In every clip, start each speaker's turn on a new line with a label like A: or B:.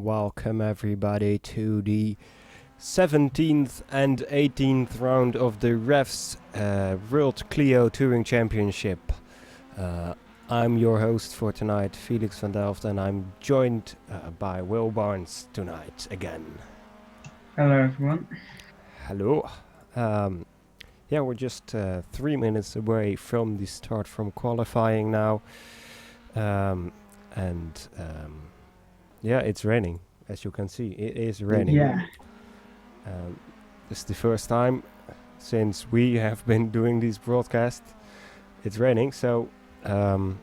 A: welcome everybody to the 17th and 18th round of the REVS World Clio Touring Championship. I'm your host for tonight, Felix van Delft, and I'm joined by Will Barnes tonight again.
B: Hello everyone.
A: Hello. We're just 3 minutes away from the start from qualifying now. It's raining, as you can see. It is raining.
B: Yeah.
A: This is the first time since we have been doing these broadcasts. It's raining, so...
B: and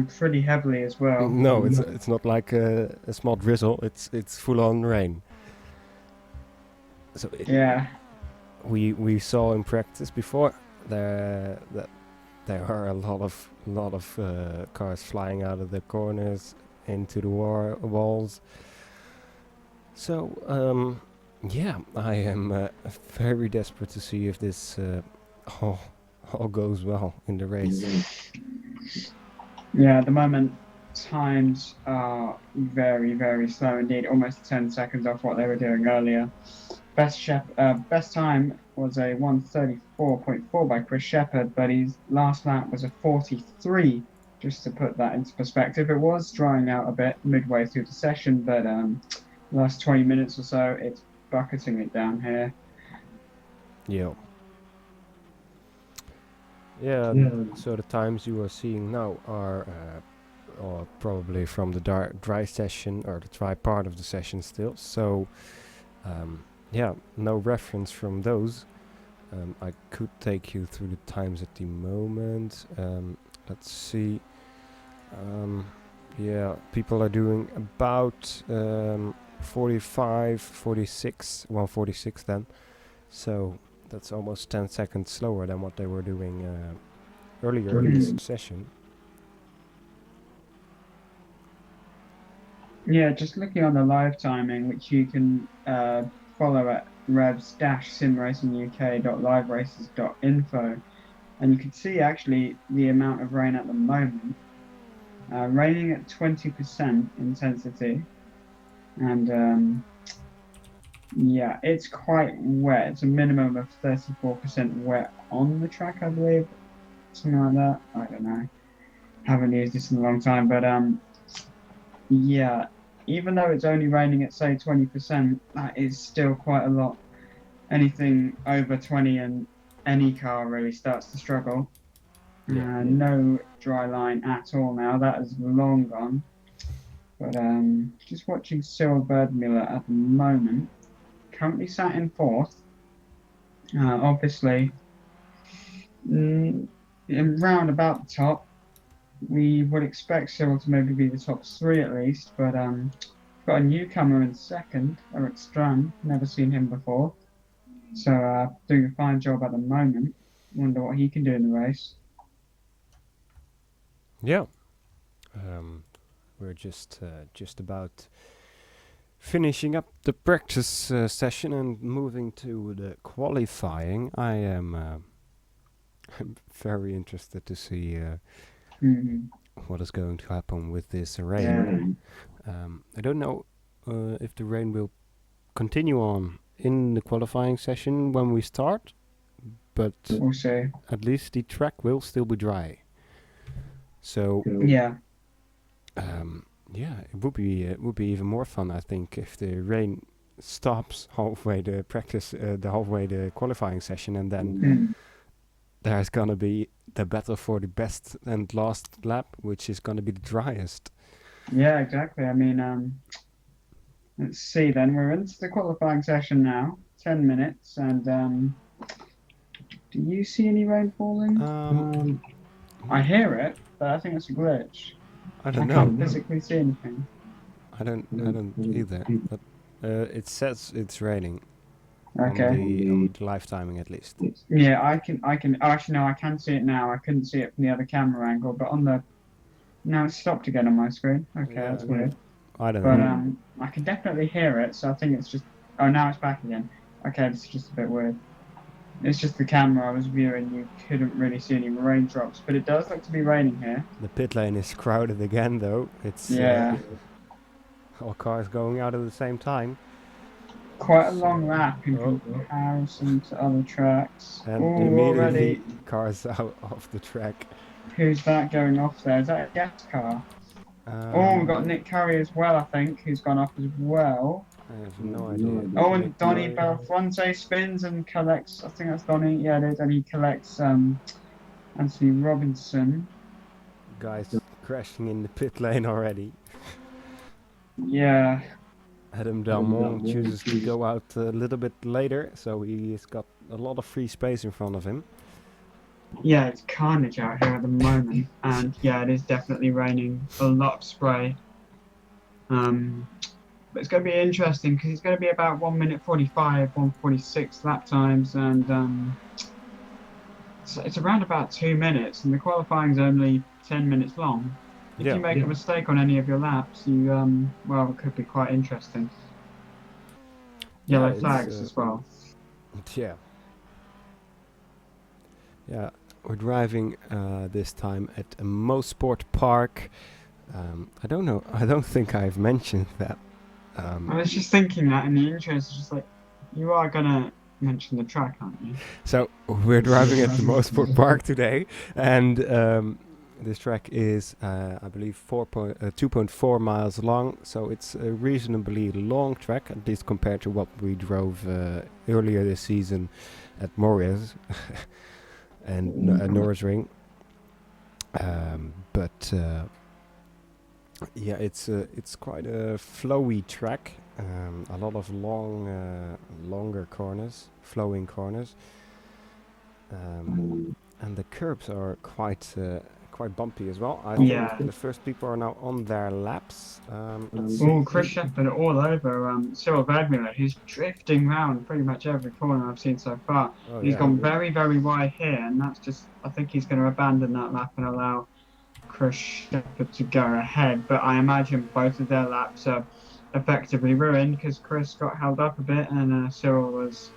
B: pretty heavily as well.
A: No, it's not like a small drizzle. It's full-on rain. So we saw in practice before that there are a lot of cars flying out of the corners into the walls. So I am very desperate to see if this all goes well in the race.
B: Yeah, at the moment times are very, very slow indeed, almost 10 seconds off what they were doing earlier. Best time was a 1:34.4 by Chris Shepherd, but his last lap was a 43. Just to put that into perspective, it was drying out a bit midway through the session, but last 20 minutes or so, it's bucketing it down here.
A: Yeah. So the times you are seeing now are probably from the dry session or the dry part of the session still. So no reference from those. I could take you through the times at the moment. Let's see. People are doing about 45, 46, 146 then. So that's almost 10 seconds slower than what they were doing earlier in this session.
B: Yeah, just looking on the live timing, which you can follow at revs-simracinguk.liveraces.info, and you can see actually the amount of rain at the moment. Raining at 20% intensity, and it's quite wet. It's a minimum of 34% wet on the track, I believe, something like that. I don't know. Haven't used this in a long time, but even though it's only raining at say 20%, that is still quite a lot. Anything over 20 and any car really starts to struggle. No dry line at all now. That is long gone. But just watching Cyril Birdmüller at the moment. Currently sat in fourth. Obviously, round about the top. We would expect Cyril to maybe be the top three at least. But got a newcomer in second, Eric Stram. Never seen him before. So doing a fine job at the moment. Wonder what he can do in the race.
A: Yeah. We're just about finishing up the practice session and moving to the qualifying. I'm very interested to see what is going to happen with this rain. I don't know if the rain will continue on in the qualifying session when we start, but
B: we'll see.
A: At least the track will still be dry. So it would be even more fun, I think, if the rain stops halfway the qualifying session, and then there's gonna be the battle for the best and last lap, which is gonna be the driest.
B: Yeah, exactly. I mean, let's see. Then we're into the qualifying session now. 10 minutes, and do you see any rain falling? I hear it, but I think it's a glitch.
A: I don't know.
B: Can't physically see anything.
A: I don't either. But it says it's raining.
B: Okay.
A: On the live timing at least.
B: Yeah, I can. Actually, no, I can see it now. I couldn't see it from the other camera angle, but now it's stopped again on my screen. Okay, that's weird.
A: I don't know.
B: But I can definitely hear it, so I think it's just. Oh, now it's back again. Okay, this is just a bit weird. It's just the camera I was viewing, you couldn't really see any raindrops, but it does look to be raining here.
A: The pit lane is crowded again, though. It's all cars going out at the same time.
B: Quite a long lap in
A: Oh.
B: comparison to other tracks.
A: And
B: Ooh,
A: immediately
B: already.
A: cars out off the track.
B: Who's that going off there? Is that a gas car? Oh, we've got Nick Curry as well, I think, who's gone off as well.
A: I have no idea.
B: Oh, and
A: Nick
B: Donny
A: Curry.
B: Belfronte spins and collects, I think that's Donny, yeah it is, and he collects Anthony Robinson.
A: Guys crashing in the pit lane already.
B: Yeah.
A: Adam Dalmont chooses to go out a little bit later, so he's got a lot of free space in front of him.
B: Yeah, it's carnage out here at the moment, and yeah, it is definitely raining a lot of spray. But it's going to be interesting because it's going to be about 1 minute 45, 1:46 lap times, and it's around about 2 minutes, and the qualifying's only 10 minutes long. If you make a mistake on any of your laps, you well, it could be quite interesting. Yellow flags as well.
A: Yeah. Yeah, we're driving this time at a Mosport Park. I don't know. I don't think I've mentioned that.
B: I was just thinking that in the intro, it's just like, you are gonna mention the track, aren't you?
A: So we're driving at the Mosport Park today, and this track is, I believe, 2.4 miles long. So it's a reasonably long track, at least compared to what we drove earlier this season at Morias and Norrisring. But yeah, it's quite a flowy track. A lot of longer corners, flowing corners, and the curbs are quite bumpy as well. I think the first people are now on their laps.
B: Oh, Chris Shepherd all over Cyril Wegmuller, who's drifting round pretty much every corner I've seen so far. He's gone very, very wide here, and that's just, I think he's going to abandon that lap and allow Chris Shepherd to go ahead. But I imagine both of their laps are effectively ruined because Chris got held up a bit, and Cyril was,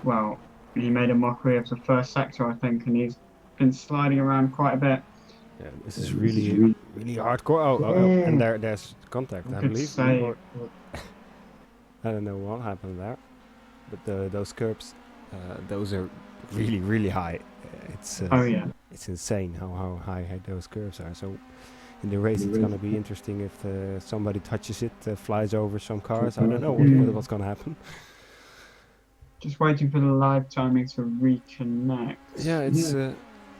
B: well, he made a mockery of the first sector, I think, and he's been sliding around quite a bit.
A: Yeah, this is really hardcore. Oh, and there's contact, I believe. I don't know what happened there, but those curbs, those are really high. It's it's insane how high those curves are. So in the race, it's gonna be interesting if somebody touches it, flies over some cars. I don't know what's gonna happen.
B: Just waiting for the live timing to reconnect.
A: Yeah,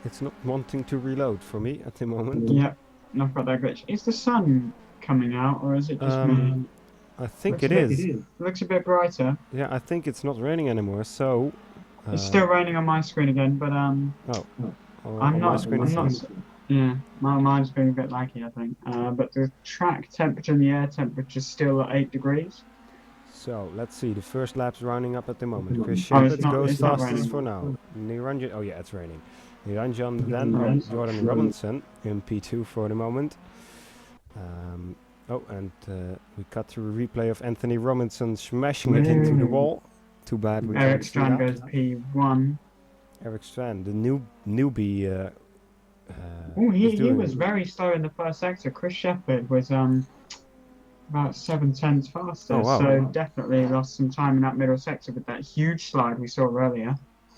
A: it's not wanting to reload for me at the moment.
B: Yeah, not got that glitch. Is the sun coming out, or is it just me?
A: I think it is.
B: It looks a bit brighter.
A: Yeah, I think it's not raining anymore, so...
B: it's still raining on my screen again, but I'm not... Yeah, mine's being a bit laggy, I think. But the track temperature and the air temperature is still at 8 degrees.
A: So, let's see. The first lap's rounding up at the moment. Chris Shepherd goes fastest for now. Niranjan... Oh yeah, it's raining. Niranjan, then Jordan Robinson in P2 for the moment. We cut to a replay of Anthony Robinson smashing it into the wall. Too bad we
B: Eric Strand goes P1.
A: Eric Strand, the newbie.
B: He was very slow in the first sector. Chris Shepherd was about 7/10 faster, so definitely lost some time in that middle sector with that huge slide we saw earlier.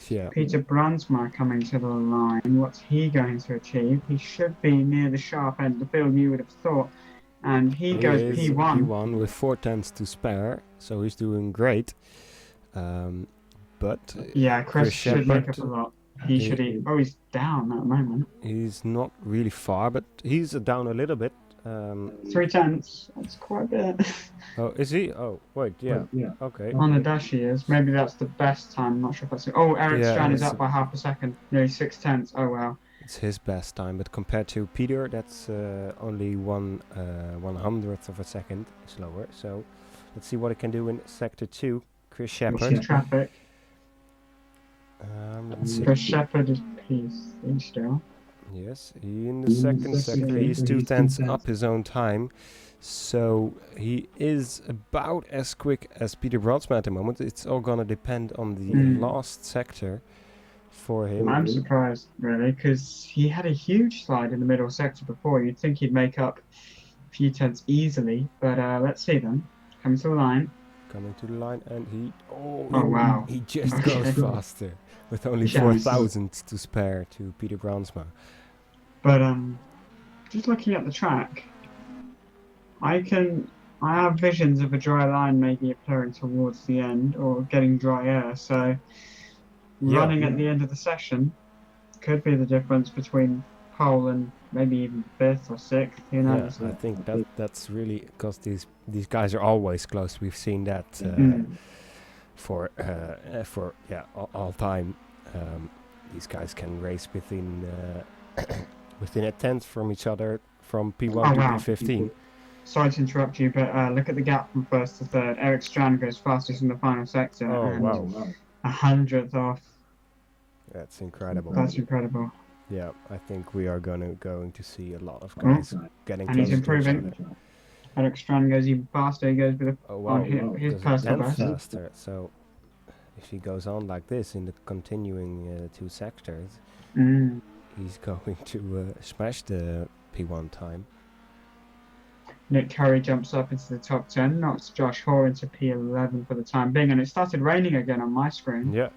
A: Yeah.
B: Peter Brandsma coming to the line. What's he going to achieve? He should be near the sharp end of the field, you would have thought. And he goes P1.
A: P1 with 4/10 to spare, so he's doing great. But
B: yeah, Chris should make up a lot. He's down at the moment.
A: He's not really far, but he's down a little bit.
B: 3/10. That's quite a bit.
A: Oh, is he? Oh, wait, yeah. Okay.
B: On the dash he is. Maybe that's the best time. Not sure if that's it. Oh, Eric Strand is up by half a second. Nearly 6/10. Oh, wow.
A: It's his best time, but compared to Peter, that's only 1/100th of a second slower. So let's see what he can do in sector 2. Chris Shepherd.
B: Traffic. Chris Shepherd is P3 still.
A: Yes, in the second sector, he's 2/10 up his own time. So he is about as quick as Peter Brandsma at the moment. It's all going to depend on the last sector for him.
B: I'm surprised, really, because he had a huge slide in the middle sector before. You'd think he'd make up few tenths easily, but let's see then. Coming to the line.
A: Coming to the line, and he...
B: Oh, wow.
A: He just
B: Okay.
A: goes faster. With only
B: Yeah.
A: 4,000 to spare to Peter Brandsma.
B: But just looking at the track, I have visions of a dry line maybe appearing towards the end or getting dry air. So running at the end of the session could be the difference between pole and maybe even 5th or 6th. Who knows?
A: I think that's really because these guys are always close. We've seen that for all time. These guys can race within within a tenth from each other from P1 to P15.
B: Sorry to interrupt you, but look at the gap from 1st to 3rd. Eric Strand goes fastest in the final sector.
A: Oh,
B: and
A: wow.
B: 100th off.
A: That's incredible.
B: That's incredible.
A: Yeah, I think we are going to see a lot of guys getting
B: and
A: close
B: he's improving.
A: to each other.
B: Eric Strand goes even faster. He goes with his personal best.
A: Faster. So if he goes on like this in the continuing 2 sectors, he's going to smash the P1 time.
B: Nick Curry jumps up into the top 10, knocks Josh Hoare into P11 for the time being, and it started raining again on my screen.
A: Yeah,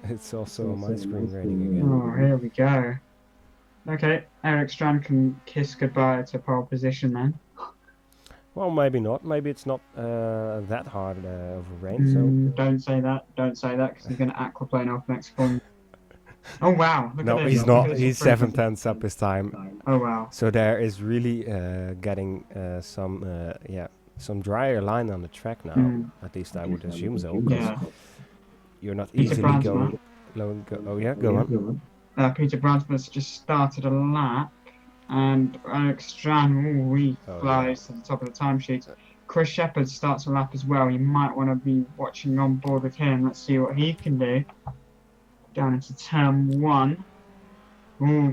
A: it's also on my screen raining again.
B: Oh, here we go. Okay, Eric Strand can kiss goodbye to pole position then.
A: Well, maybe not. Maybe it's not that hard of a rain. So
B: don't say that. Don't say that because he's going to aquaplane off next corner. Oh wow! Look at
A: he's not. He's 7 tenths up his time.
B: Oh wow!
A: So there is really getting some drier line on the track now. At least I would assume so.
B: Yeah.
A: You're not easily going. Oh yeah, go on.
B: Peter Brandsma's just started a lap, and Eric Strand flies to the top of the timesheet. Chris Shepherd starts a lap as well. You might want to be watching on board with him. Let's see what he can do. Down into turn 1.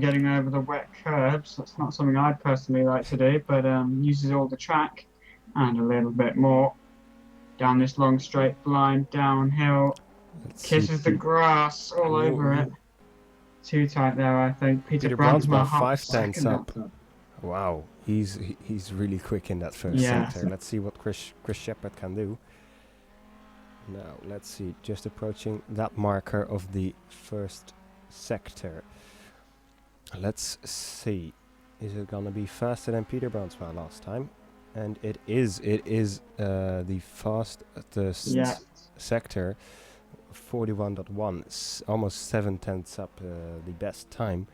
B: Getting over the wet curbs. That's not something I'd personally like to do, but uses all the track and a little bit more. Down this long straight line, downhill. Kisses the grass all over it. Too tight there, I think. Peter Brandsma
A: 5 tenths up. Wow, he's really quick in that first sector. Let's see what Chris Shepherd can do. Now, let's see, just approaching that marker of the first sector. Let's see, is it gonna be faster than Peter Brandsma last time? And it is the fastest sector, 41.1, almost 7 tenths up the best time.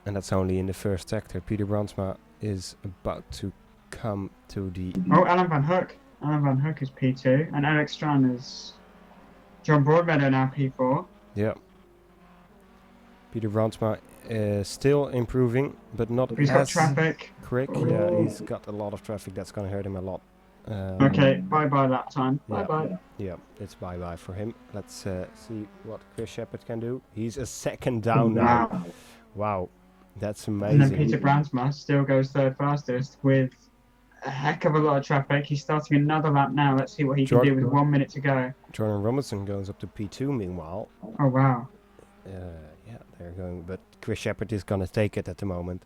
A: And that's only in the first sector. Peter Brandsma is about to come to the...
B: Oh, Alan Van Hook. Alan Van Hook is P2, and Eric Strand is John Broadmeadow now P4.
A: Yeah. Peter Brandsma is still improving, but not
B: He's got traffic.
A: Quick. Yeah, he's got a lot of traffic. That's going to hurt him a lot.
B: Okay, bye-bye lap time. Bye-bye.
A: Yeah, it's bye-bye for him. Let's see what Chris Shepherd can do. He's a second down now. Wow, that's amazing.
B: And then Peter Brandsma still goes 3rd fastest with a heck of a lot of traffic. He's starting another lap now. Let's see what he can do with 1 minute to go.
A: Jordan Robinson goes up to P2 meanwhile.
B: Oh, wow.
A: Yeah, they're going, but Chris Shepherd is going to take it at the moment.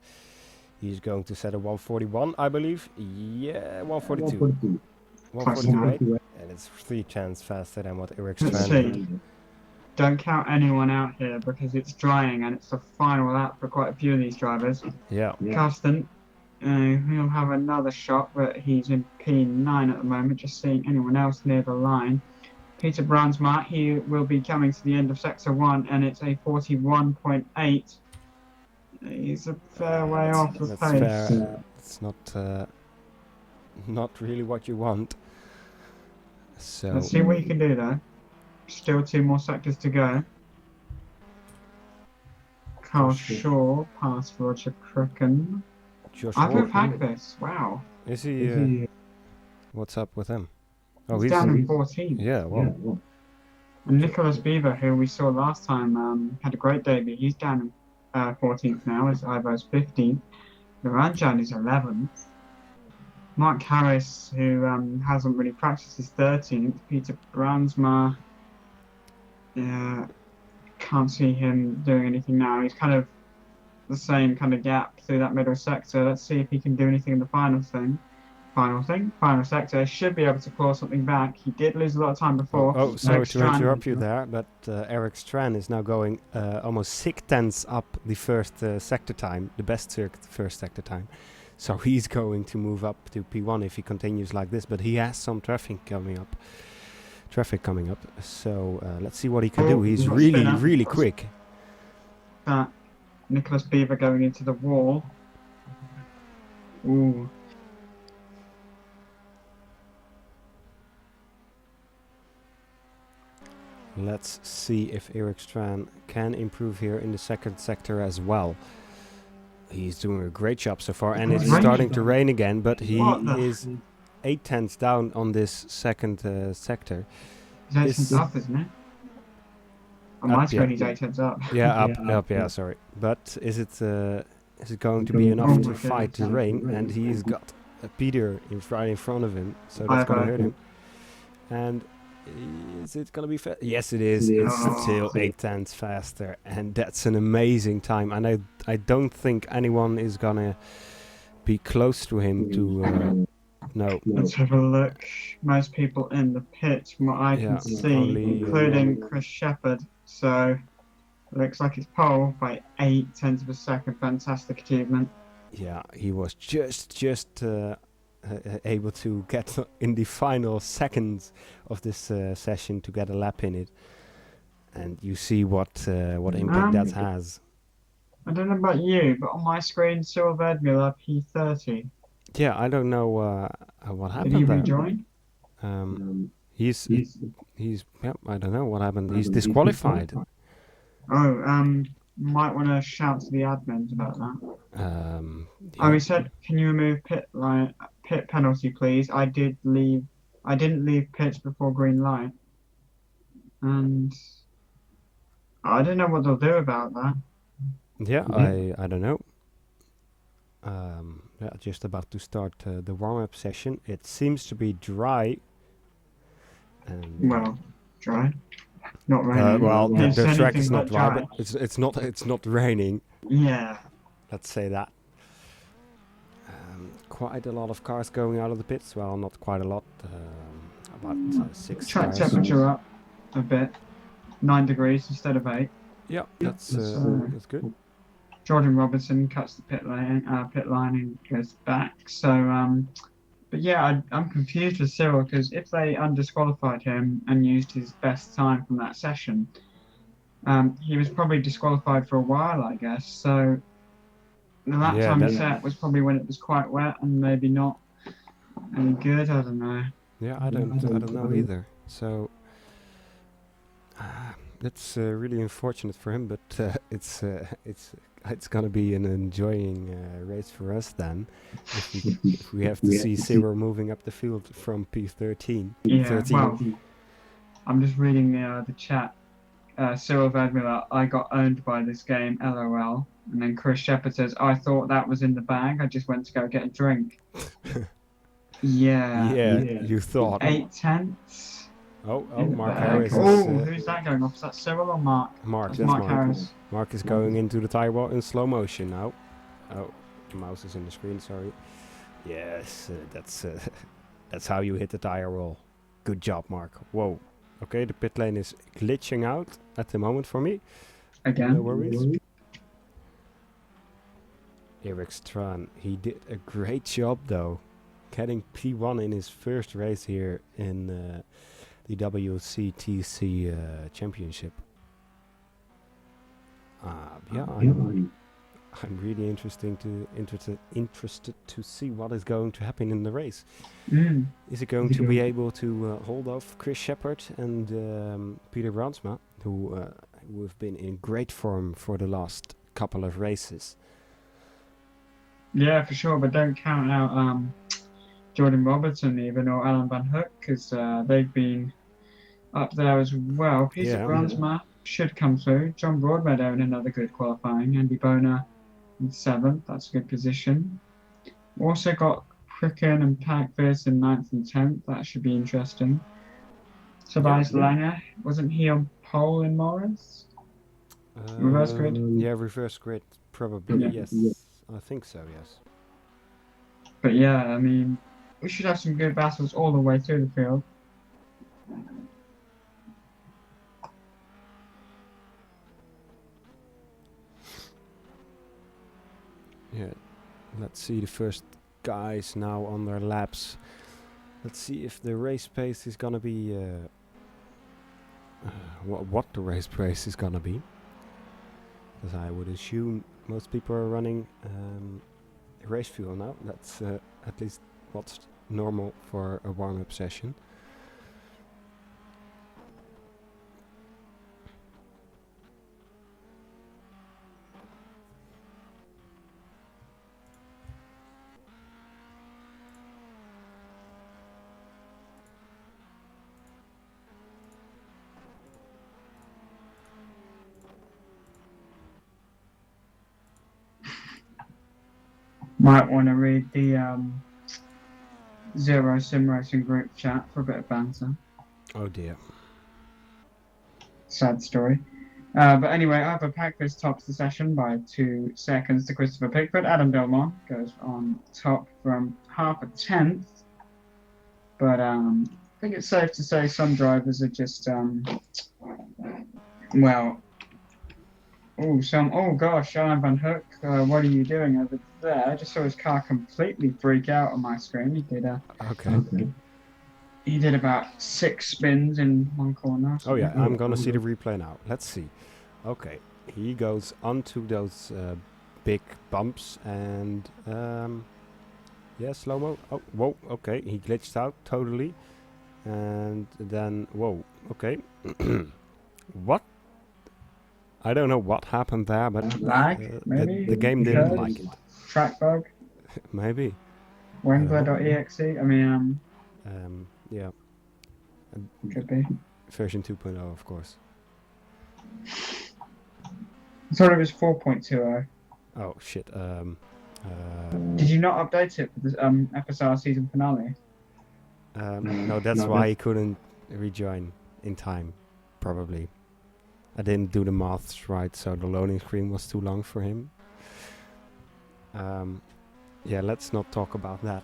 A: He's going to set a 141, I believe. Yeah, 142. 142, and it's 3 tenths faster than what Eric Strand did.
B: Don't count anyone out here because it's drying and it's the final lap for quite a few of these drivers.
A: Yeah.
B: Carsten, he'll have another shot, but he's in P9 at the moment, just seeing anyone else near the line. Peter Brandsma, he will be coming to the end of Sector 1, and it's a 41.8. He's a fair way off the pace.
A: Fair. It's not really what you want. So
B: let's see what he can do though. Still 2 more sectors to go. Carl Shaw past Roger Crooken. I've unpacked this. Wow.
A: Is he? What's up with him?
B: Oh, he's down in 14.
A: Yeah, well.
B: And Nicholas Beaver, who we saw last time, had a great debut. He's down in 14th now, as Ivo's 15th. Naranjan is 11th. Mark Harris, who hasn't really practiced, is 13th. Peter Brandsma, can't see him doing anything now. He's kind of the same kind of gap through that middle sector. Let's see if he can do anything in the final sector. Should be able to claw something back. He did lose a lot of time before.
A: Sorry to interrupt you there, but Eric Strand is now going almost 6/10 up the first sector time, the best first sector time. So he's going to move up to P1 if he continues like this, but he has some traffic coming up. So let's see what he can do. He's really quick.
B: Nicholas Beaver going into the wall. Ooh.
A: Let's see if Eric Strand can improve here in the second sector as well. He's doing a great job so far, and it's starting to rain again, but he is 8/10 down on this second sector.
B: He's 8/10 up, isn't it? On my screen, he's 8/10 up.
A: Yeah, up, sorry. But is it going to be enough to fight the rain? And he's got Peter right in front of him, so that's going to hurt him. And is it going to be fast? Yes, it is. It's still 8/10 faster, and that's an amazing time. And I don't think anyone is going to be close to him to... No.
B: Let's have a look. Most people in the pit, from what I can see, including Chris Shepherd. So, looks like it's pole by 0.8 of a second. Fantastic achievement.
A: Yeah, he was just able to get in the final seconds of this session to get a lap in it, and you see what impact that has.
B: I don't know about you, but on my screen, Cyril Verdmüller P30.
A: Yeah, I don't know what happened.
B: Did he
A: there.
B: rejoin?
A: He's I don't know what happened. He's disqualified.
B: Might want to shout to the admins about that.
A: Yeah.
B: He said, "Can you remove pit penalty, please?" I didn't leave pits before green light, and I don't know what they'll do about that.
A: Yeah, I don't know. Just about to start the warm-up session. It seems to be dry.
B: Well, dry. Not raining.
A: The track is not dry, but it's not raining.
B: Yeah.
A: Let's say that. Quite a lot of cars going out of the pits. Well, not quite a lot. About 6
B: Track
A: cars.
B: temperature up a bit. 9 degrees instead of 8.
A: Yeah, that's good.
B: Jordan Robertson cuts the pit line and goes back. So, but yeah, I'm confused with Cyril, because if they undisqualified him and used his best time from that session, he was probably disqualified for a while, I guess. So the lap time he set was probably when it was quite wet and maybe not any good. I don't know.
A: Yeah, I don't know either. So that's really unfortunate for him, but it's gonna be an enjoying race for us then, if we have to see Cyril moving up the field from P13.
B: Yeah,
A: 13.
B: well, I'm just reading the chat. Cyril Verdmüller, I got owned by this game, LOL. And then Chris Shepherd says, I thought that was in the bag. I just went to go get a drink. Yeah,
A: you thought.
B: 8/10.
A: Oh, Mark Harris.
B: Who's that going off? Is that Cyril or Mark?
A: Mark,
B: that's Mark Harris.
A: Mark is going into the tire wall in slow motion now. Oh, the mouse is in the screen, sorry. Yes, that's how you hit the tire wall. Good job, Mark. Whoa. Okay, the pit lane is glitching out at the moment for me.
B: Again.
A: No worries. Eric Strand, he did a great job though, getting P1 in his first race here in the WCTC championship. I'm really interested to see what is going to happen in the race. Is it going to be able to hold off Chris Shepherd and Peter Brandsma, who have been in great form for the last couple of races?
B: Yeah, for sure, but don't count out Jordan Robertson even, or Alan Van Hook, because they've been up there as well. Peter Brandsma should come through. John Broadmeadow in another good qualifying. Andy Boner in 7th, that's a good position. Also got Pricken and Packvis in 9th and 10th, that should be interesting. Tobias Langer, wasn't he on pole in Morris? Reverse grid?
A: Yeah, reverse grid. probably,
B: Yeah.
A: yes. I think so, yes.
B: But yeah, I mean, we should have some good battles all the way through the field.
A: Yeah, let's see the first guys now on their laps. Let's see if the race pace is gonna be what the race pace is gonna be. Because I would assume most people are running race fuel now. That's at least what's normal for a warm-up session.
B: Might want to read the Zero Sim Racing group chat for a bit of banter.
A: Oh dear.
B: Sad story. But anyway, Arthur Packfist tops the session by 2 seconds to Christopher Pickford. Adam Delmont goes on top from half a tenth. But I think it's safe to say some drivers are just, oh gosh, Alan Van Hook, what are you doing over there? I just saw his car completely freak out on my screen. He did He did about 6 spins in one corner.
A: Oh yeah, I'm gonna see the replay now. Let's see. Okay, he goes onto those big bumps and yeah, slow-mo. Oh, whoa, okay, he glitched out totally. And then, whoa, okay. What? I don't know what happened there, but
B: Lag, maybe?
A: the game didn't like it.
B: Track bug?
A: Maybe.
B: Wrangler.exe? I mean,
A: Yeah.
B: could be.
A: Version 2.0, of course.
B: I thought it was 4.20.
A: Oh, shit.
B: Did you not update it for the FSR season finale?
A: No, that's why he couldn't rejoin in time, probably. I didn't do the maths right, so the loading screen was too long for him. Yeah, let's not talk about that.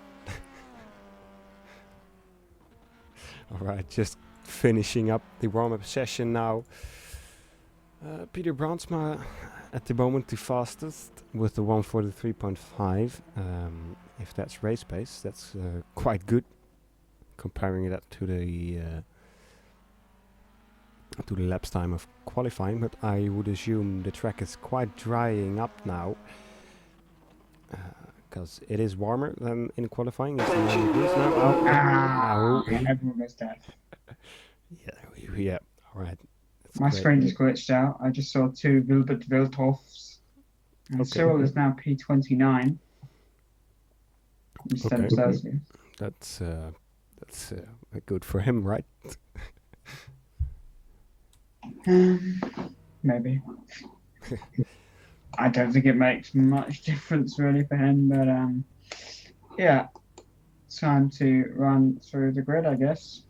A: Alright, just finishing up the warm-up session now. Peter Brandsma at the moment the fastest with the 143.5. If that's race pace, that's quite good. Comparing that to the laps time of qualifying, but I would assume the track is quite drying up now, because it is warmer than in qualifying. It's 9 degrees now.
B: Everyone goes dead.
A: Yeah. All right. That's
B: My
A: great.
B: screen just glitched out. I just saw 2 Wilbert Wildhofs. And Cyril is now P29 instead of Celsius.
A: That's good for him, right?
B: Maybe. I don't think it makes much difference really for him, but yeah, time to run through the grid, I guess.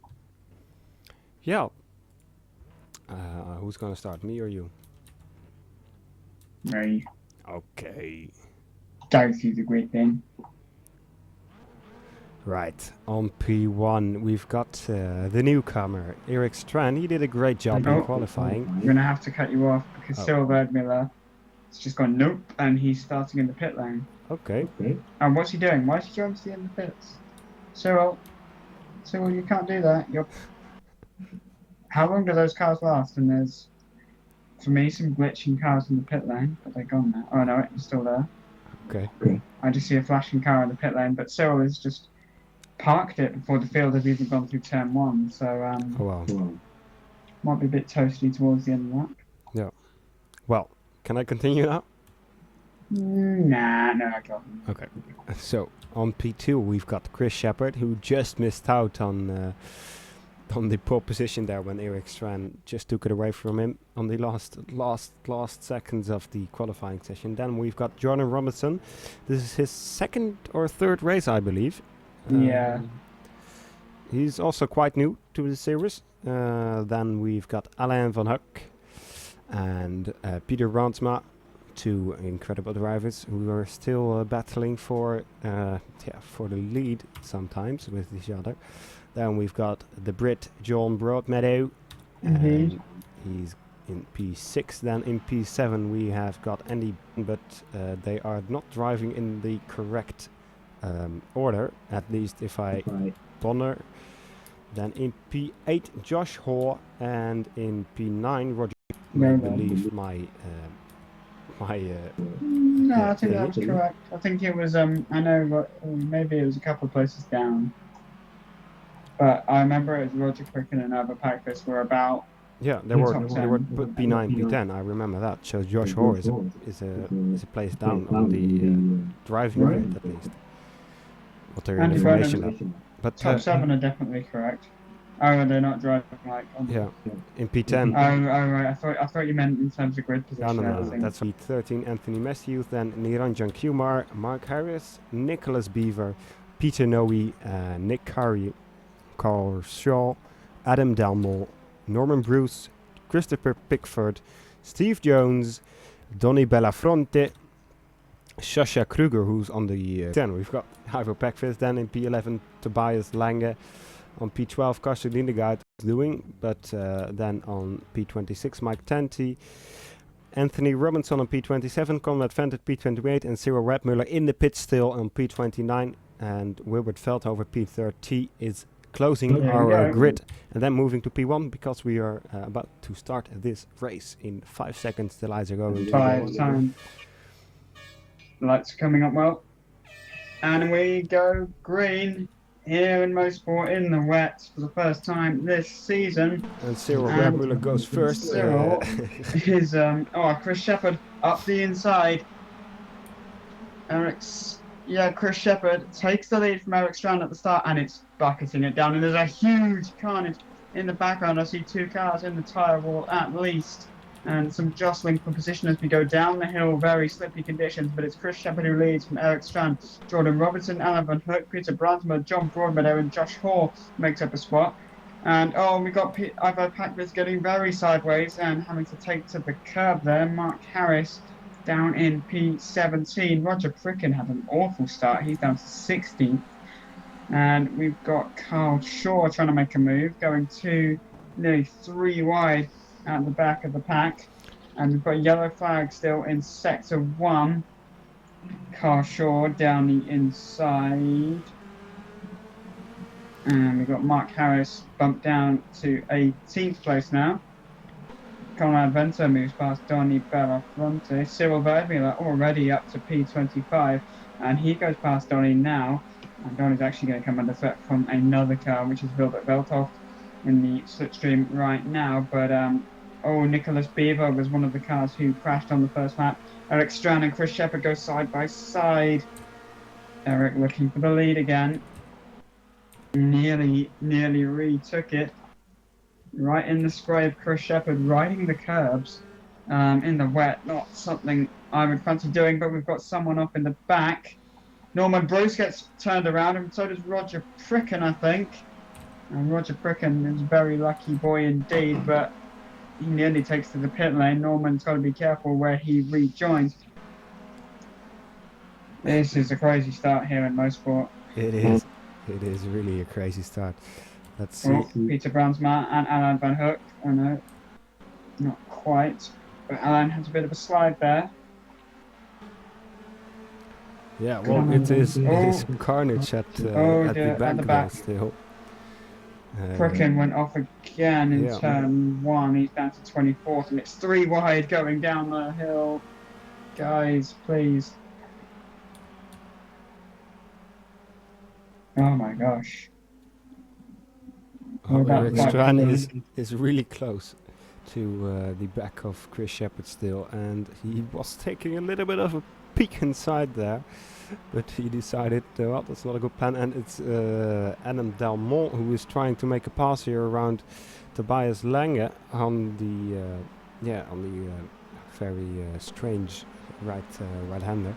A: Yeah. Who's gonna start, me or you?
B: Me.
A: Okay.
B: Go through the grid then.
A: Right, on P1 we've got the newcomer, Eric Strand. He did a great job in qualifying.
B: I'm going to have to cut you off because Cyril Verdmiller has just gone nope, and he's starting in the pit lane.
A: Okay.
B: And what's he doing? Why is he going to the end of the pits? Cyril, you can't do that. How long do those cars last? And there's, for me, some glitching cars in the pit lane, but they're gone now. Oh no, it's still there.
A: Okay.
B: I just see a flashing car in the pit lane, but Cyril has just parked it before the field has even gone through turn 1, so
A: Oh wow.
B: Might be a bit toasty towards the end of that.
A: Yeah. Well, can I continue now?
B: Nah, no, I got him.
A: Okay. So on P2 we've got Chris Shepard, who just missed out on the pole position there when Eric Strand just took it away from him on the last seconds of the qualifying session. Then we've got Jordan Robinson. This is his 2nd or 3rd race, I believe.
B: Yeah.
A: He's also quite new to the series. Then we've got Alain Van Hoek and Peter Brandsma two incredible drivers who are still battling for the lead sometimes with each other. Then we've got the Brit John Broadmeadow,
B: Indeed.
A: and he's in P6. Then in P7 we have got Andy, but they are not driving in the correct order, at least if I Bonner. Then in P8 Josh Hoare, and in P9 Roger. I believe my
B: no, I think that was correct. I think it was I know maybe it was a couple of places down, but I remember it was Roger Cricken and other Packers were about.
A: Yeah, they were P9, P10. I remember that. So Josh Hoare is a place down on the driving grid at least. What their information up. But
B: top 7 are definitely correct. Oh, they're not driving like on.
A: Yeah, in P10.
B: Oh, right. I thought you meant in terms of grid position.
A: No. That's P13 Anthony Matthews, then Niranjan Kumar, Mark Harris, Nicholas Beaver, Peter Noe, Nick Curry, Carl Shaw, Adam Delmore, Norman Bruce, Christopher Pickford, Steve Jones, Donny Bellafronte, Sasha Kruger, who's on the 10. We've got Ivo Packfist, then in P11 Tobias Lange, on P12 Karsten Lindegaard is doing, but then on P26 Mike Tanti, Anthony Robinson on P27, Conrad Vent at P28, and Cyril Redmuller in the pit still on P29, and Wilbert Veldhoven P30 is closing our grid, and then moving to P1 because we are about to start this race in 5 seconds. The lights are going.
B: 5 time. The lights are coming up well, and we go green here in Mosport in the wet for the first time this season.
A: And Cyril Redmuller goes first.
B: Cyril is Chris Shepherd up the inside. Chris Shepherd takes the lead from Eric Strand at the start, and it's bucketing it down. And there's a huge carnage in the background. I see 2 cars in the tyre wall at least, and some jostling for position as we go down the hill. Very slippy conditions, but it's Chris Shepherd who leads from Eric Strand. Jordan Robertson, Alan Van Hook, Peter Brandsma, John Broadmeadow, and Josh Hoare makes up a spot. And we got Ivo Packfist getting very sideways and having to take to the curb there. Mark Harris down in P17. Roger Pricken had an awful start. He's down to 16th. And we've got Carl Shaw trying to make a move, going nearly 3 wide at the back of the pack. And we've got yellow flag still in sector 1. Carl Shaw down the inside. And we've got Mark Harris bumped down to 18th place now. Conrad Venter moves past Donny Bellafronte. Cyril Verdmuller already up to P25, and he goes past Donny now. And Donny's actually going to come under threat from another car, which is Wilbert Veldhoven in the slipstream right now. But Nicholas Beaver was one of the cars who crashed on the first lap. Eric Strand and Chris Shepherd go side by side. Eric looking for the lead again. Nearly retook it. Right in the spray of Chris Shepherd riding the curbs in the wet. Not something I would fancy doing, but we've got someone off in the back. Norman Bruce gets turned around, and so does Roger Pricken, I think. And Roger Pricken is a very lucky boy indeed, but he nearly takes to the pit lane. Norman's got to be careful where he rejoins. This is a crazy start here in Mosport.
A: It is. It is really a crazy start. Let's see.
B: Peter Brandsma and Alan Van Hook. Oh no, not quite. But Alan has a bit of a slide there.
A: Yeah, well, it is carnage at the back still.
B: Pricken went off again in turn 1. He's down to 24th, and it's 3 wide going down the hill. Guys, please. Oh my gosh.
A: Eric Strand is really close to the back of Chris Shepherd still, and he was taking a little bit of a peek inside there, but he decided, well, that's not a good plan, and it's Adam Delmont who is trying to make a pass here around Tobias Lange on the very strange right-hander,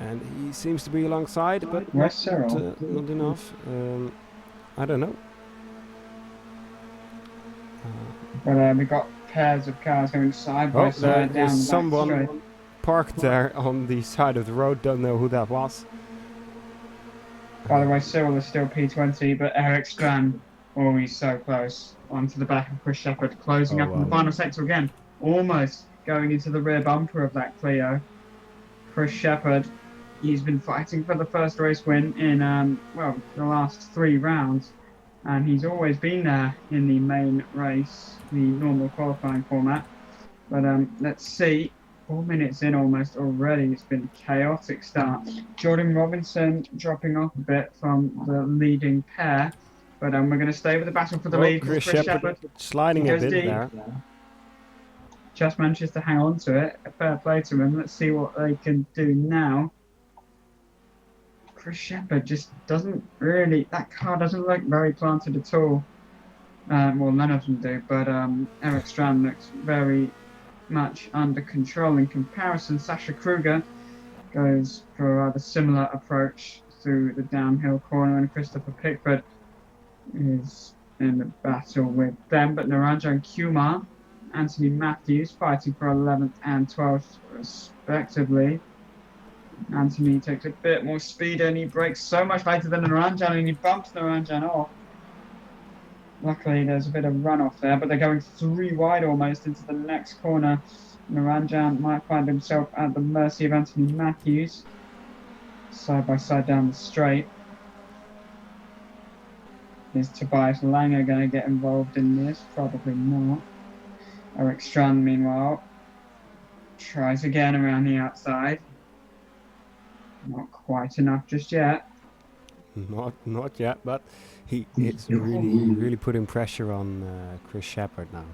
A: and he seems to be alongside, but not enough. I don't know.
B: But we got pairs of cars going side by side down the back straight.
A: parked there on the side of the road. Don't know who that was.
B: By the way, Cyril is still P20, but Eric Strand, oh, he's so close. Onto the back of Chris Shepherd, closing
A: Oh,
B: up in the
A: wow.
B: final sector again. Almost going into the rear bumper of that Clio. Chris Shepherd, he's been fighting for the first race win in, well, the last 3 rounds. And he's always been there in the main race, the normal qualifying format. But let's see. 4 minutes in almost already. It's been a chaotic start. Jordan Robinson dropping off a bit from the leading pair. But we're going to stay with the battle for the lead.
A: Chris Shepherd sliding a bit there.
B: Just manages to hang on to it. Fair play to him. Let's see what they can do now. Chris Shepherd just doesn't really... That car doesn't look very planted at all. Well, none of them do. But Eric Strand looks very much under control in comparison. Sasha Kruger goes for a rather similar approach through the downhill corner, and Christopher Pickford is in the battle with them. But Naranja and Kumar, Anthony Matthews fighting for 11th and 12th respectively. Anthony takes a bit more speed and he brakes so much later than Naranjan, and he bumps Naranjan off. Luckily, there's a bit of runoff there, but they're going 3 wide almost into the next corner. Naranjan might find himself at the mercy of Anthony Matthews. Side by side down the straight. Is Tobias Langer going to get involved in this? Probably not. Eric Strand, meanwhile, tries again around the outside. Not quite enough just yet.
A: Not yet, but it's really putting pressure on Chris Shepherd now.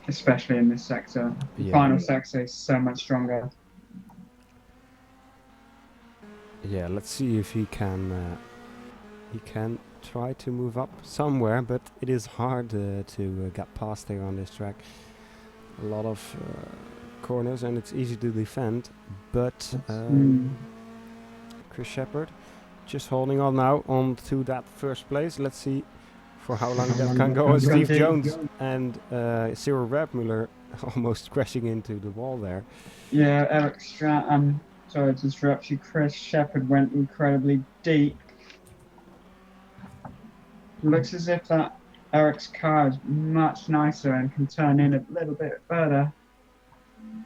B: Especially in this sector. The
A: Yeah.
B: final sector is so much stronger.
A: Yeah, let's see if he can try to move up somewhere, but it is hard to get past there on this track. A lot of corners and it's easy to defend, but Chris Shepherd just holding on now on to that first place. Let's see for how long that can go. Steve Jones and Cyril Redmuller almost crashing into the wall there.
B: Yeah, Eric Strand, sorry to interrupt you, Chris Shepherd went incredibly deep. Looks as if that Eric's car is much nicer and can turn in a little bit further.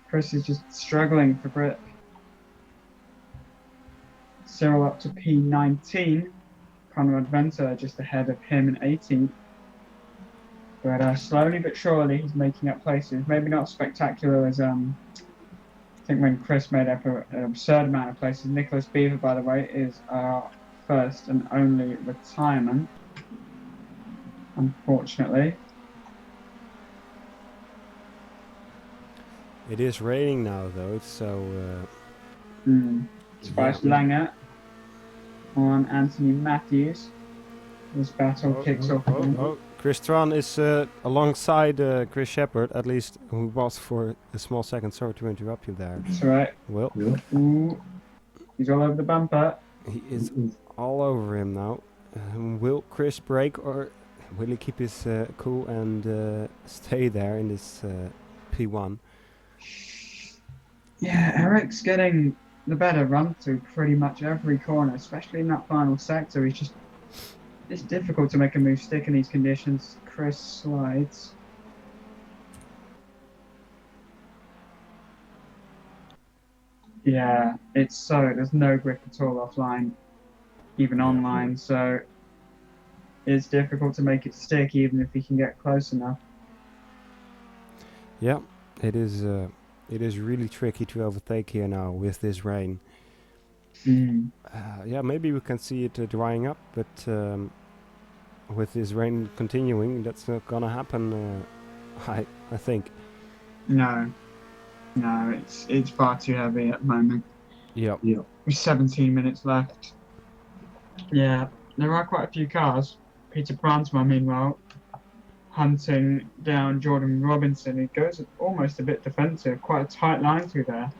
B: Chris is just struggling for grip. Cyril up to P19. Conrad Venter just ahead of him in 18th. But slowly but surely he's making up places. Maybe not spectacular as I think when Chris made up an absurd amount of places. Nicholas Beaver, by the way, is our first and only retirement, unfortunately.
A: It is raining now though, so
B: Tobias Langer on Anthony Matthews. This battle kicks off again.
A: Chris Tron is alongside Chris Shepherd, at least who was for a small second. Sorry to interrupt you there.
B: That's right.
A: Well,
B: Ooh, he's all over the bumper.
A: he is all over him now. Will Chris brake or will he keep his cool and stay there in this P1?
B: Yeah, Eric's getting the better run through pretty much every corner, especially in that final sector. It's difficult to make a move stick in these conditions. Chris slides. Yeah, there's no grip at all offline, even online, so it's difficult to make it stick even if he can get close enough.
A: Yeah, it is really tricky to overtake here now with this rain. Yeah, maybe we can see it drying up, but with this rain continuing, that's not gonna happen. I think.
B: No, it's far too heavy at the moment.
A: Yeah.
B: With 17 minutes left. Yeah, there are quite a few cars. Peter Pransma, meanwhile, hunting down Jordan Robinson. He goes almost a bit defensive, quite a tight line through there.